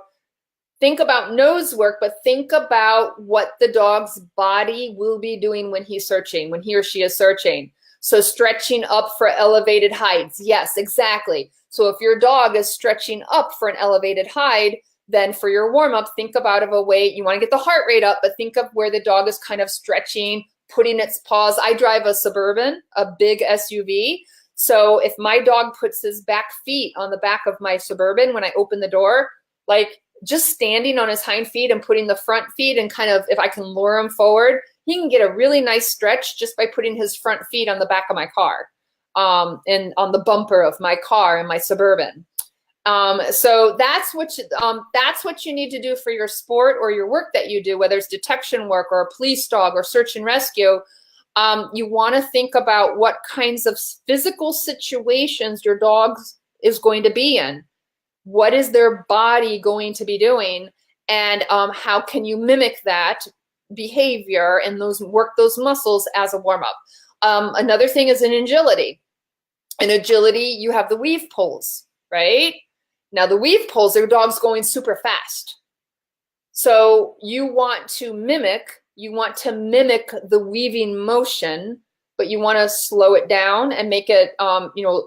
nose work, but think about what the dog's body will be doing when he's searching, when he or she is searching. So stretching up for elevated hides. Yes, exactly. So if your dog is stretching up for an elevated hide, then for your warm up, think about a way you want to get the heart rate up, but think of where the dog is kind of stretching, putting its paws. I drive a Suburban, a big SUV. So if my dog puts his back feet on the back of my Suburban when I open the door, like just standing on his hind feet and putting the front feet and kind of, if I can lure him forward, he can get a really nice stretch just by putting his front feet on the back of my car, and on the bumper of my car and my Suburban. So that's what you need to do for your sport or your work that you do, whether it's detection work or a police dog or search and rescue. You want to think about what kinds of physical situations your dog is going to be in. What is their body going to be doing? And how can you mimic that behavior and work those muscles as a warm-up? Another thing is in agility. In agility, you have the weave pulls, right? Now the weave pulls, their dog's going super fast. So you want to mimic the weaving motion, but you want to slow it down and make it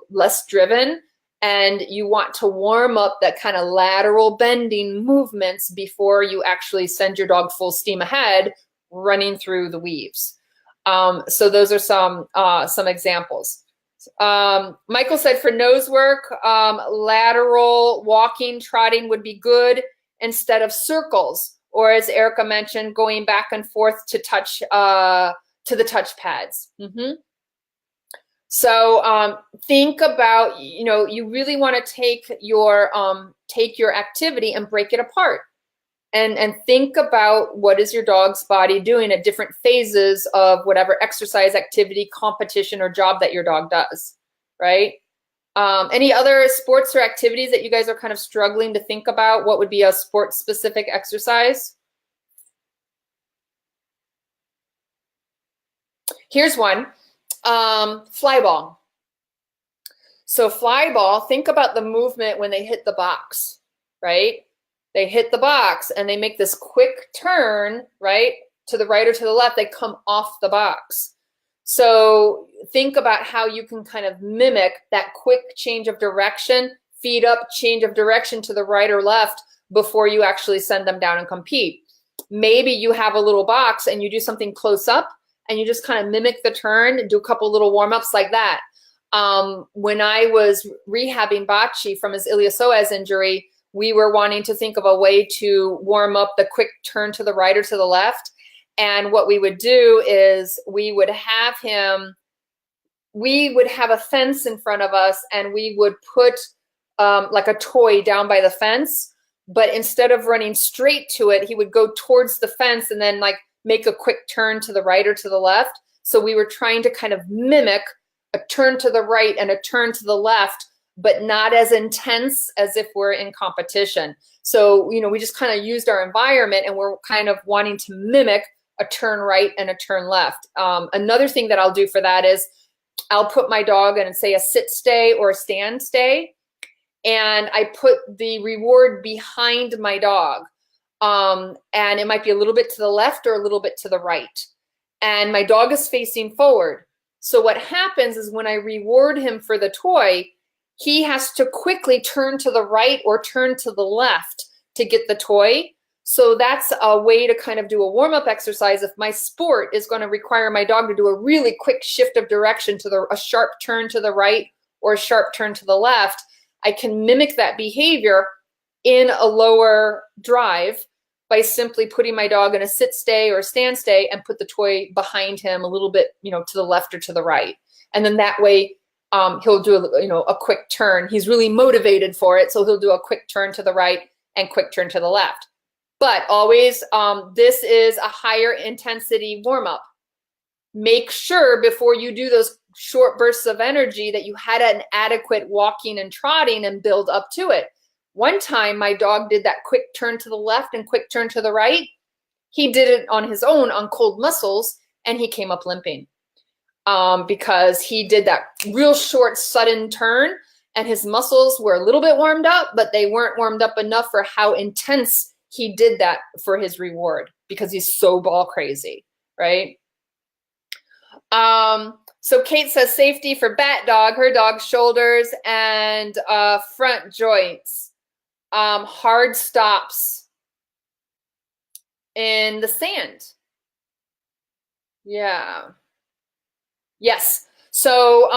less driven. And you want to warm up that kind of lateral bending movements before you actually send your dog full steam ahead running through the weaves. So those are some examples. Michael said for nose work, lateral walking, trotting would be good instead of circles, or as Erica mentioned, going back and forth to touch to the touch pads. So think about, you really want to take your activity and break it apart, and think about what is your dog's body doing at different phases of whatever exercise, activity, competition, or job that your dog does, right? Any other sports or activities that you guys are kind of struggling to think about? What would be a sport-specific exercise? Here's one. Fly ball. So fly ball, think about the movement when they hit the box, right? They hit the box and they make this quick turn, right? To the right or to the left, they come off the box. So think about how you can kind of mimic that quick change of direction, feet up, change of direction to the right or left before you actually send them down and compete. Maybe you have a little box and you do something close up and you just kind of mimic the turn, do a couple little warm-ups like that. When I was rehabbing Bachi from his iliopsoas injury, we were wanting to think of a way to warm up the quick turn to the right or to the left. And what we would do is we would have a fence in front of us, and we would put like a toy down by the fence, but instead of running straight to it, he would go towards the fence and then like make a quick turn to the right or to the left. So we were trying to kind of mimic a turn to the right and a turn to the left, but not as intense as if we're in competition. So, we just kind of used our environment, and we're kind of wanting to mimic a turn right and a turn left. Another thing that I'll do for that is I'll put my dog in, say, a sit stay or a stand stay, and I put the reward behind my dog. And it might be a little bit to the left or a little bit to the right. And my dog is facing forward. So what happens is when I reward him for the toy, he has to quickly turn to the right or turn to the left to get the toy. So that's a way to kind of do a warm-up exercise. If my sport is going to require my dog to do a really quick shift of direction to a sharp turn to the right or a sharp turn to the left, I can mimic that behavior in a lower drive by simply putting my dog in a sit stay or a stand stay and put the toy behind him a little bit, to the left or to the right. And then that way, he'll do a quick turn. He's really motivated for it, so he'll do a quick turn to the right and quick turn to the left. But always, this is a higher intensity warm-up. Make sure before you do those short bursts of energy that you had an adequate walking and trotting and build up to it. One time, my dog did that quick turn to the left and quick turn to the right. He did it on his own on cold muscles, and he came up limping. Because he did that real short, sudden turn, and his muscles were a little bit warmed up, but they weren't warmed up enough for how intense he did that for his reward, because he's so ball crazy, right? So Kate says safety for Bat Dog, her dog's shoulders and front joints. hard stops in the sand. Yeah. Yes. So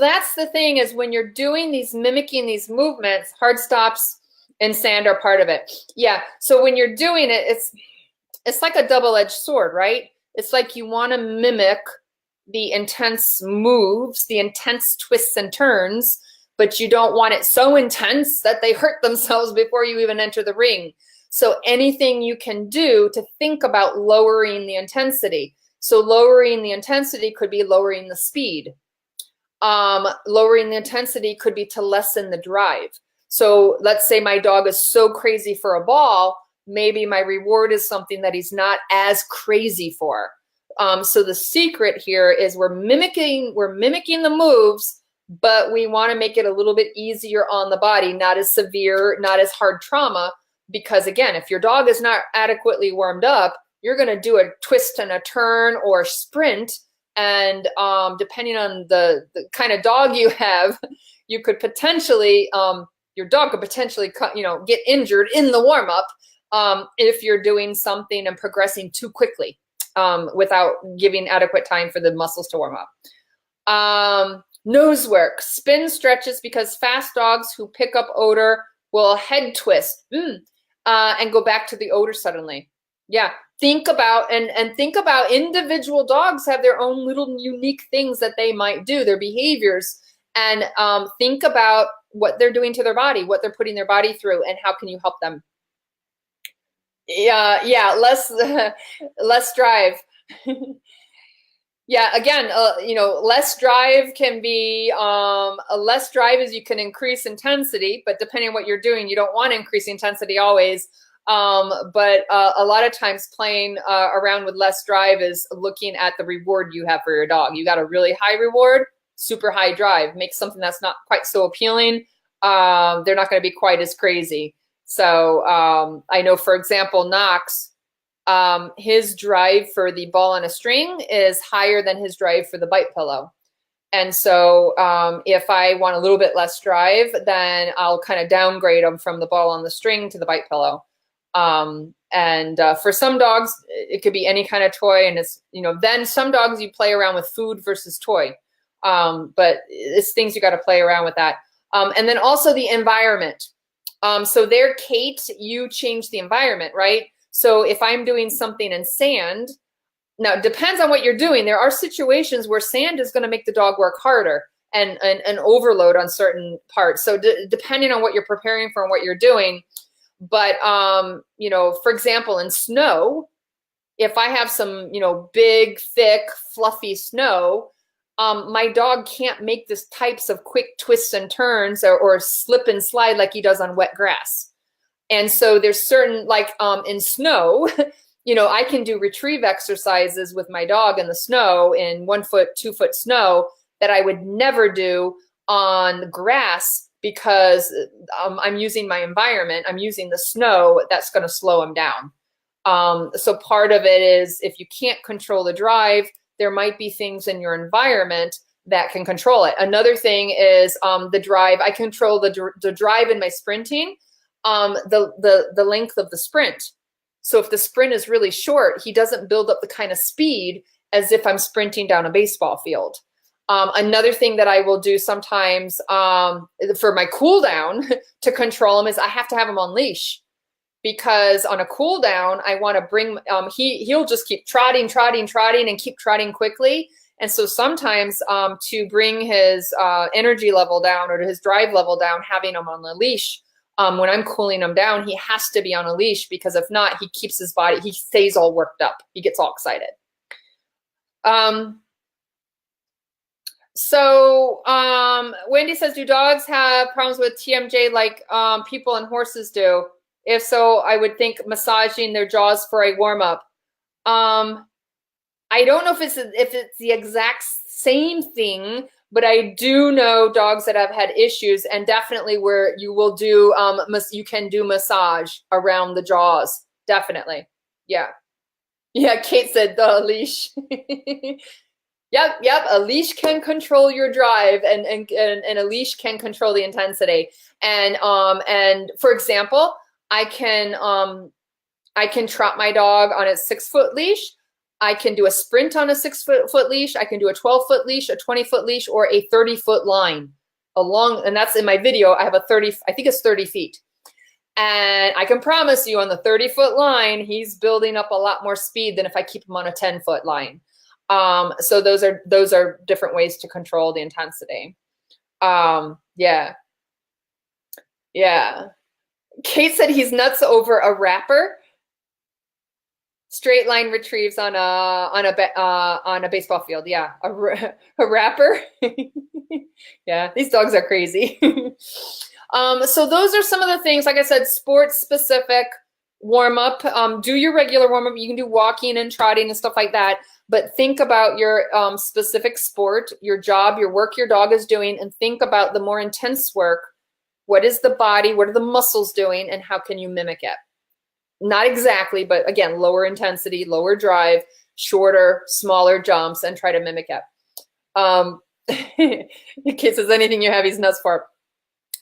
that's the thing, is when you're doing these, mimicking these movements, hard stops and sand are part of it. Yeah. So when you're doing it, it's like a double-edged sword, right? It's like you want to mimic the intense moves, the intense twists and turns, but you don't want it so intense that they hurt themselves before you even enter the ring. So anything you can do to think about lowering the intensity. So lowering the intensity could be lowering the speed. Lowering the intensity could be to lessen the drive. So let's say my dog is so crazy for a ball, maybe my reward is something that he's not as crazy for. So the secret here is we're mimicking the moves, but we want to make it a little bit easier on the body, not as severe, not as hard trauma. Because again, if your dog is not adequately warmed up, you're going to do a twist and a turn or sprint. And depending on the kind of dog you have, you could potentially, your dog could potentially, get injured in the warm up if you're doing something and progressing too quickly without giving adequate time for the muscles to warm up. Nose work, spin stretches, because fast dogs who pick up odor will head twist and go back to the odor suddenly. Yeah, think about and think about individual dogs have their own little unique things that they might do, their behaviors, and think about what they're doing to their body, what they're putting their body through, and how can you help them. Yeah, less drive. Yeah, again, less drive can be, less drive is you can increase intensity, but depending on what you're doing, you don't want to increase intensity always. But a lot of times playing around with less drive is looking at the reward you have for your dog. You got a really high reward, super high drive. Make something that's not quite so appealing. They're not going to be quite as crazy. So I know, for example, Knox, his drive for the ball on a string is higher than his drive for the bite pillow. And so if I want a little bit less drive, then I'll kind of downgrade them from the ball on the string to the bite pillow. And for some dogs, it could be any kind of toy. And it's, then some dogs you play around with food versus toy. But it's things you got to play around with that. And then also the environment. So there, Kate, you change the environment, right? So if I'm doing something in sand, now it depends on what you're doing. There are situations where sand is going to make the dog work harder and overload on certain parts. So depending on what you're preparing for and what you're doing. But, for example, in snow, if I have some, big, thick, fluffy snow, my dog can't make this types of quick twists and turns or slip and slide like he does on wet grass. And so there's certain, like in snow, I can do retrieve exercises with my dog in the snow, in 1 foot, 2 foot snow, that I would never do on the grass, because I'm using my environment. I'm using the snow that's going to slow him down. So part of it is, if you can't control the drive, there might be things in your environment that can control it. Another thing is the drive. I control the drive in my sprinting, the length of the sprint. So if the sprint is really short, he doesn't build up the kind of speed as if I'm sprinting down a baseball field. Another thing that I will do sometimes for my cool down to control him is I have to have him on leash, because on a cool down, I want to bring, he'll just keep trotting and keep trotting quickly. And so sometimes to bring his energy level down or his drive level down, having him on the leash, when I'm cooling him down, he has to be on a leash, because if not, he keeps his body, he stays all worked up. He gets all excited. So Wendy says, do dogs have problems with TMJ like people and horses do? If so, I would think massaging their jaws for a warm-up. I don't know if it's the exact same thing, but I do know dogs that have had issues, and definitely where you will do, you can do massage around the jaws. Definitely. Yeah. Yeah, Kate said the leash. Yep, yep. A leash can control your drive, and a leash can control the intensity. And for example, I can trot my dog on a 6-foot leash. I can do a sprint on a 6-foot leash. I can do a 12-foot leash, a 20-foot leash, or a 30-foot line along. And that's in my video. I have a 30, I think it's 30 feet. And I can promise you on the 30-foot line, he's building up a lot more speed than if I keep him on a 10-foot line. So those are different ways to control the intensity. Yeah. Yeah. Kate said he's nuts over a wrapper. Straight line retrieves on a baseball field. Yeah, a wrapper. Yeah, these dogs are crazy. So those are some of the things. Like I said, sports specific warm up. Do your regular warm up. You can do walking and trotting and stuff like that. But think about your specific sport, your job, your work your dog is doing, and think about the more intense work. What is the body? What are the muscles doing? And how can you mimic it? Not exactly, but again, lower intensity, lower drive, shorter, smaller jumps, and try to mimic it. In case there's anything you have, he's nuts for.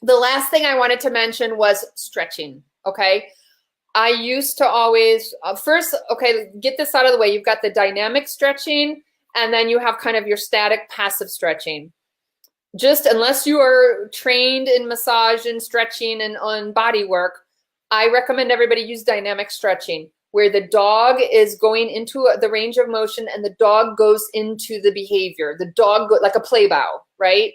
The last thing I wanted to mention was stretching, okay? I used to always, first, okay, get this out of the way. You've got the dynamic stretching, and then you have kind of your static passive stretching. Just unless you are trained in massage and stretching and on body work, I recommend everybody use dynamic stretching, where the dog is going into the range of motion and the dog goes into the behavior. The dog, like a play bow, right?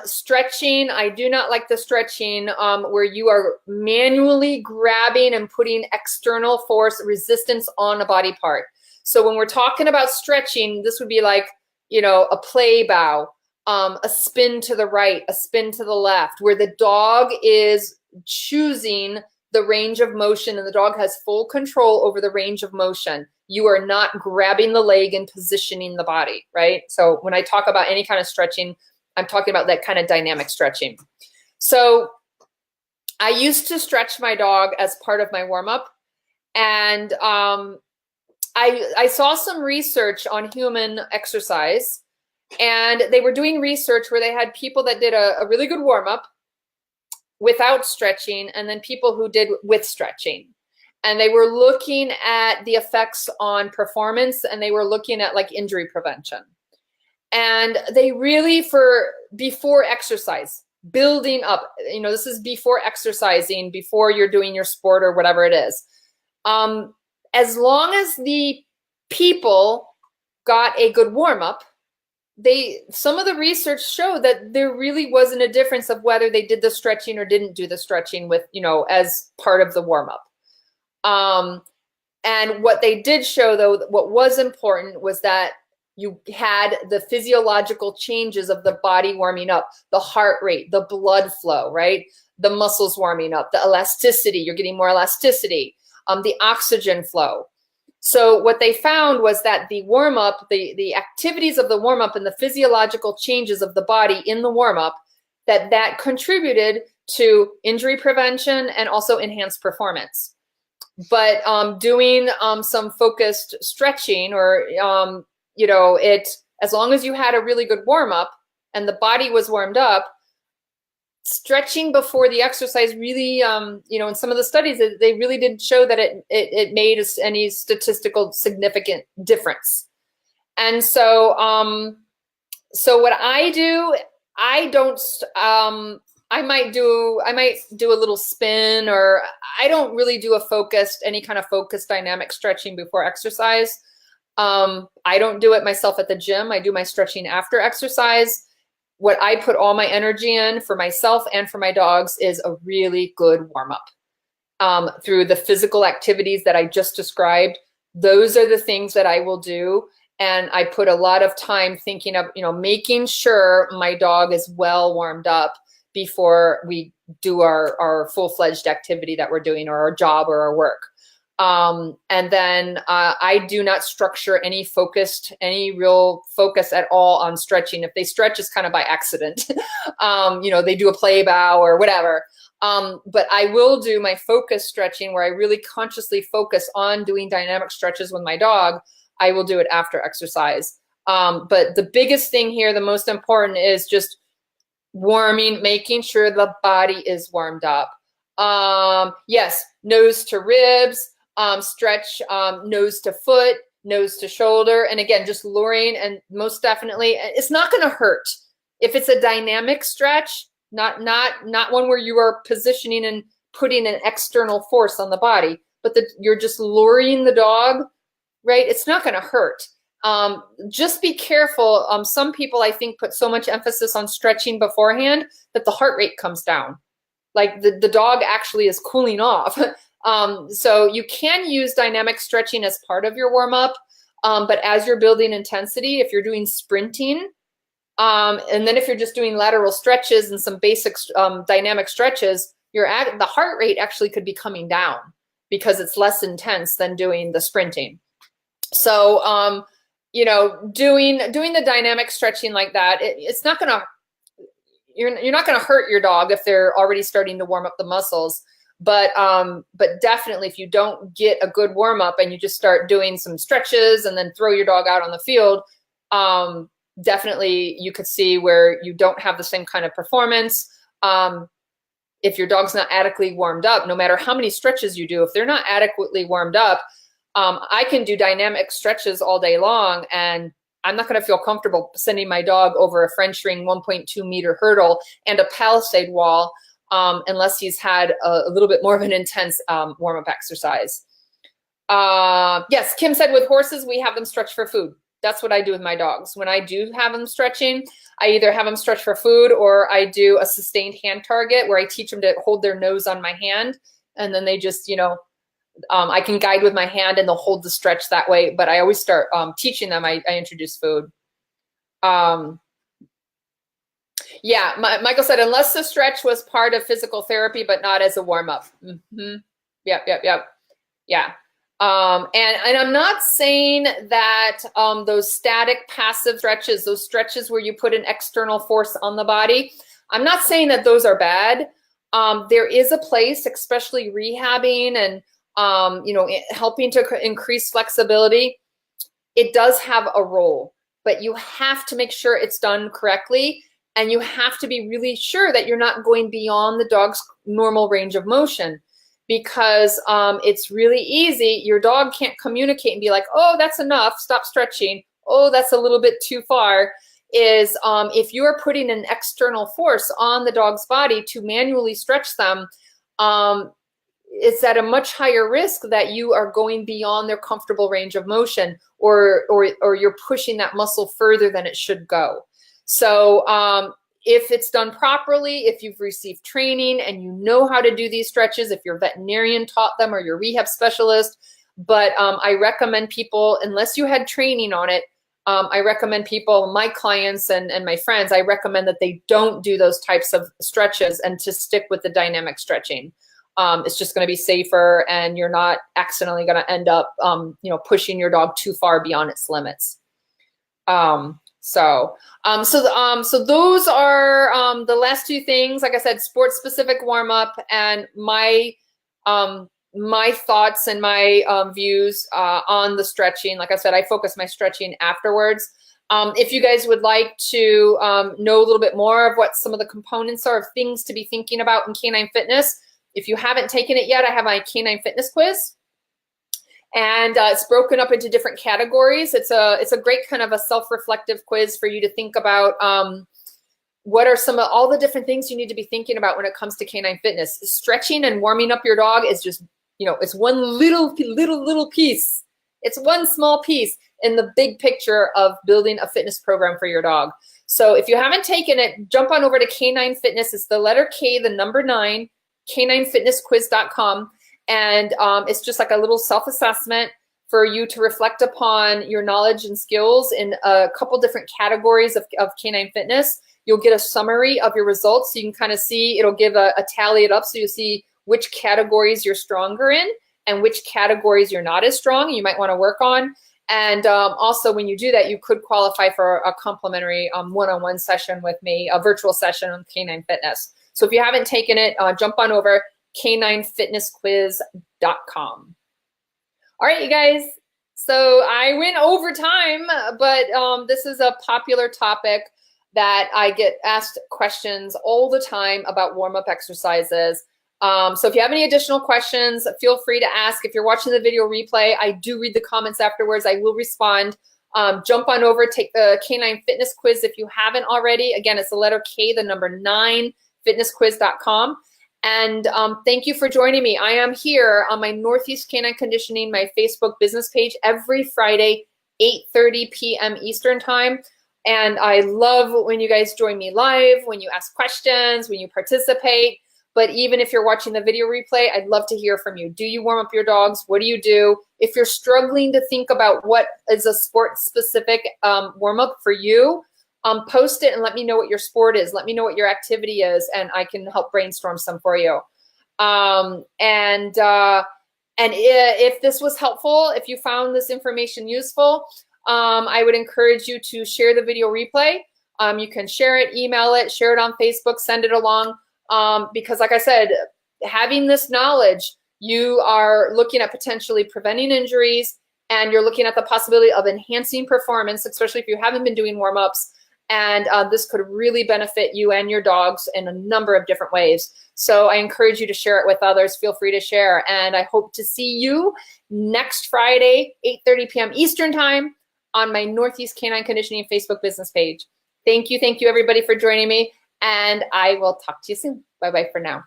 Stretching, I do not like the stretching where you are manually grabbing and putting external force, resistance on a body part. So when we're talking about stretching, this would be like, you know, a play bow, a spin to the right, a spin to the left, where the dog is choosing the range of motion and the dog has full control over the range of motion. You are not grabbing the leg and positioning the body, right? So when I talk about any kind of stretching, I'm talking about that kind of dynamic stretching. So I used to stretch my dog as part of my warm-up, and I saw some research on human exercise, and they were doing research where they had people that did a really good warm-up without stretching, and then people who did with stretching. And they were looking at the effects on performance, and they were looking at like injury prevention. And they really, for before exercise, building up, you know, this is before exercising, before you're doing your sport or whatever it is. As long as the people got a good warm-up, some of the research showed that there really wasn't a difference of whether they did the stretching or didn't do the stretching with, you know, as part of the warm-up. And what they did show, though, what was important was that you had the physiological changes of the body warming up, the heart rate, the blood flow, right? The muscles warming up, the elasticity, you're getting more elasticity, the oxygen flow. So what they found was that the warm-up, the activities of the warm-up and the physiological changes of the body in the warm-up, that contributed to injury prevention and also enhanced performance. But doing some focused stretching or, you know, as long as you had a really good warm-up and the body was warmed up, stretching before the exercise really, you know, in some of the studies, they really did show that it made any statistical significant difference. And so, so what I do, I don't, I might do a little spin, or I don't really do any kind of focused dynamic stretching before exercise. I don't do it myself at the gym. I do my stretching after exercise. What I put all my energy in for myself and for my dogs is a really good warm-up through the physical activities that I just described. Those are the things that I will do. And I put a lot of time thinking of, you know, making sure my dog is well warmed up before we do our full-fledged activity that we're doing, or our job or our work. And then I do not structure any real focus at all on stretching. If they stretch, it's kind of by accident. You know, they do a play bow or whatever. But I will do my focus stretching where I really consciously focus on doing dynamic stretches with my dog. I will do it after exercise. But the biggest thing here, the most important, is just warming, making sure the body is warmed up. Yes, nose to ribs, stretch nose to foot, nose to shoulder. And again, just luring, and most definitely, it's not going to hurt. If it's a dynamic stretch, not one where you are positioning and putting an external force on the body, but you're just luring the dog, right? It's not going to hurt. Just be careful. Some people, I think, put so much emphasis on stretching beforehand that the heart rate comes down. Like the dog actually is cooling off. So you can use dynamic stretching as part of your warm-up, but as you're building intensity, if you're doing sprinting, and then if you're just doing lateral stretches and some basic dynamic stretches, the heart rate actually could be coming down because it's less intense than doing the sprinting. So, you know, doing the dynamic stretching like that, it's not gonna, you're not gonna hurt your dog if they're already starting to warm up the muscles. But definitely, if you don't get a good warm up and you just start doing some stretches and then throw your dog out on the field, definitely you could see where you don't have the same kind of performance. If your dog's not adequately warmed up, no matter how many stretches you do, if they're not adequately warmed up, I can do dynamic stretches all day long, and I'm not going to feel comfortable sending my dog over a French ring 1.2 meter hurdle and a palisade wall unless he's had a little bit more of an intense warm-up exercise. Yes, Kim said with horses, we have them stretch for food. That's what I do with my dogs. When I do have them stretching, I either have them stretch for food or I do a sustained hand target where I teach them to hold their nose on my hand, and then they just, you know, I can guide with my hand and they'll hold the stretch that way. But I always start teaching them. I introduce food. Yeah, Michael said, unless the stretch was part of physical therapy, but not as a warm-up. Mm-hmm. Yep. Yeah. And I'm not saying that those static passive stretches, those stretches where you put an external force on the body, I'm not saying that those are bad. There is a place, especially rehabbing and you know, helping to increase flexibility. It does have a role, but you have to make sure it's done correctly, and you have to be really sure that you're not going beyond the dog's normal range of motion, because it's really easy. Your dog can't communicate and be like, oh, that's enough, stop stretching. Oh, that's a little bit too far. If you are putting an external force on the dog's body to manually stretch them, it's at a much higher risk that you are going beyond their comfortable range of motion, or you're pushing that muscle further than it should go. So if it's done properly, if you've received training and you know how to do these stretches, if your veterinarian taught them or your rehab specialist, but I recommend people, unless you had training on it, I recommend people, my clients and my friends, I recommend that they don't do those types of stretches and to stick with the dynamic stretching. It's just going to be safer, and you're not accidentally going to end up, you know, pushing your dog too far beyond its limits. So those are the last two things. Like I said, sports specific warm up, and my thoughts and my views on the stretching. Like I said, I focus my stretching afterwards. If you guys would like to know a little bit more of what some of the components are of things to be thinking about in canine fitness, if you haven't taken it yet, I have my canine fitness quiz, and it's broken up into different categories. It's a great kind of a self-reflective quiz for you to think about what are some of all the different things you need to be thinking about when it comes to canine fitness. Stretching and warming up your dog is just, you know, it's one little piece. It's one small piece in the big picture of building a fitness program for your dog. So if you haven't taken it, jump on over to Canine Fitness. It's the letter K, the number 9, caninefitnessquiz.com. And it's just like a little self-assessment for you to reflect upon your knowledge and skills in a couple different categories of canine fitness. You'll get a summary of your results. So you can kind of see, it'll give a tally it up. So you see which categories you're stronger in and which categories you're not as strong, you might want to work on. And also when you do that, you could qualify for a complimentary one-on-one session with me, a virtual session on Canine Fitness. So if you haven't taken it, jump on over caninefitnessquiz.com. All right, you guys, So I went over time, but this is a popular topic that I get asked questions all the time about warm-up exercises. So if you have any additional questions, feel free to ask. If you're watching the video replay, I do read the comments afterwards. I will respond. Jump on over, take the K9 Fitness Quiz if you haven't already. Again, it's the letter K, the number 9, fitnessquiz.com. And thank you for joining me. I am here on my Northeast Canine Conditioning, my Facebook business page, every Friday, 8:30 p.m. Eastern time. And I love when you guys join me live, when you ask questions, when you participate. But even if you're watching the video replay, I'd love to hear from you. Do you warm up your dogs? What do you do? If you're struggling to think about what is a sport-specific warm-up for you, post it and let me know what your sport is. Let me know what your activity is, and I can help brainstorm some for you. And if this was helpful, if you found this information useful, I would encourage you to share the video replay. You can share it, email it, share it on Facebook, send it along. Because like I said, having this knowledge, you are looking at potentially preventing injuries, and you're looking at the possibility of enhancing performance, especially if you haven't been doing warm-ups. And this could really benefit you and your dogs in a number of different ways. So I encourage you to share it with others. Feel free to share. And I hope to see you next Friday, 8:30 p.m. Eastern time on my Northeast Canine Conditioning Facebook business page. Thank you everybody for joining me. And I will talk to you soon. Bye-bye for now.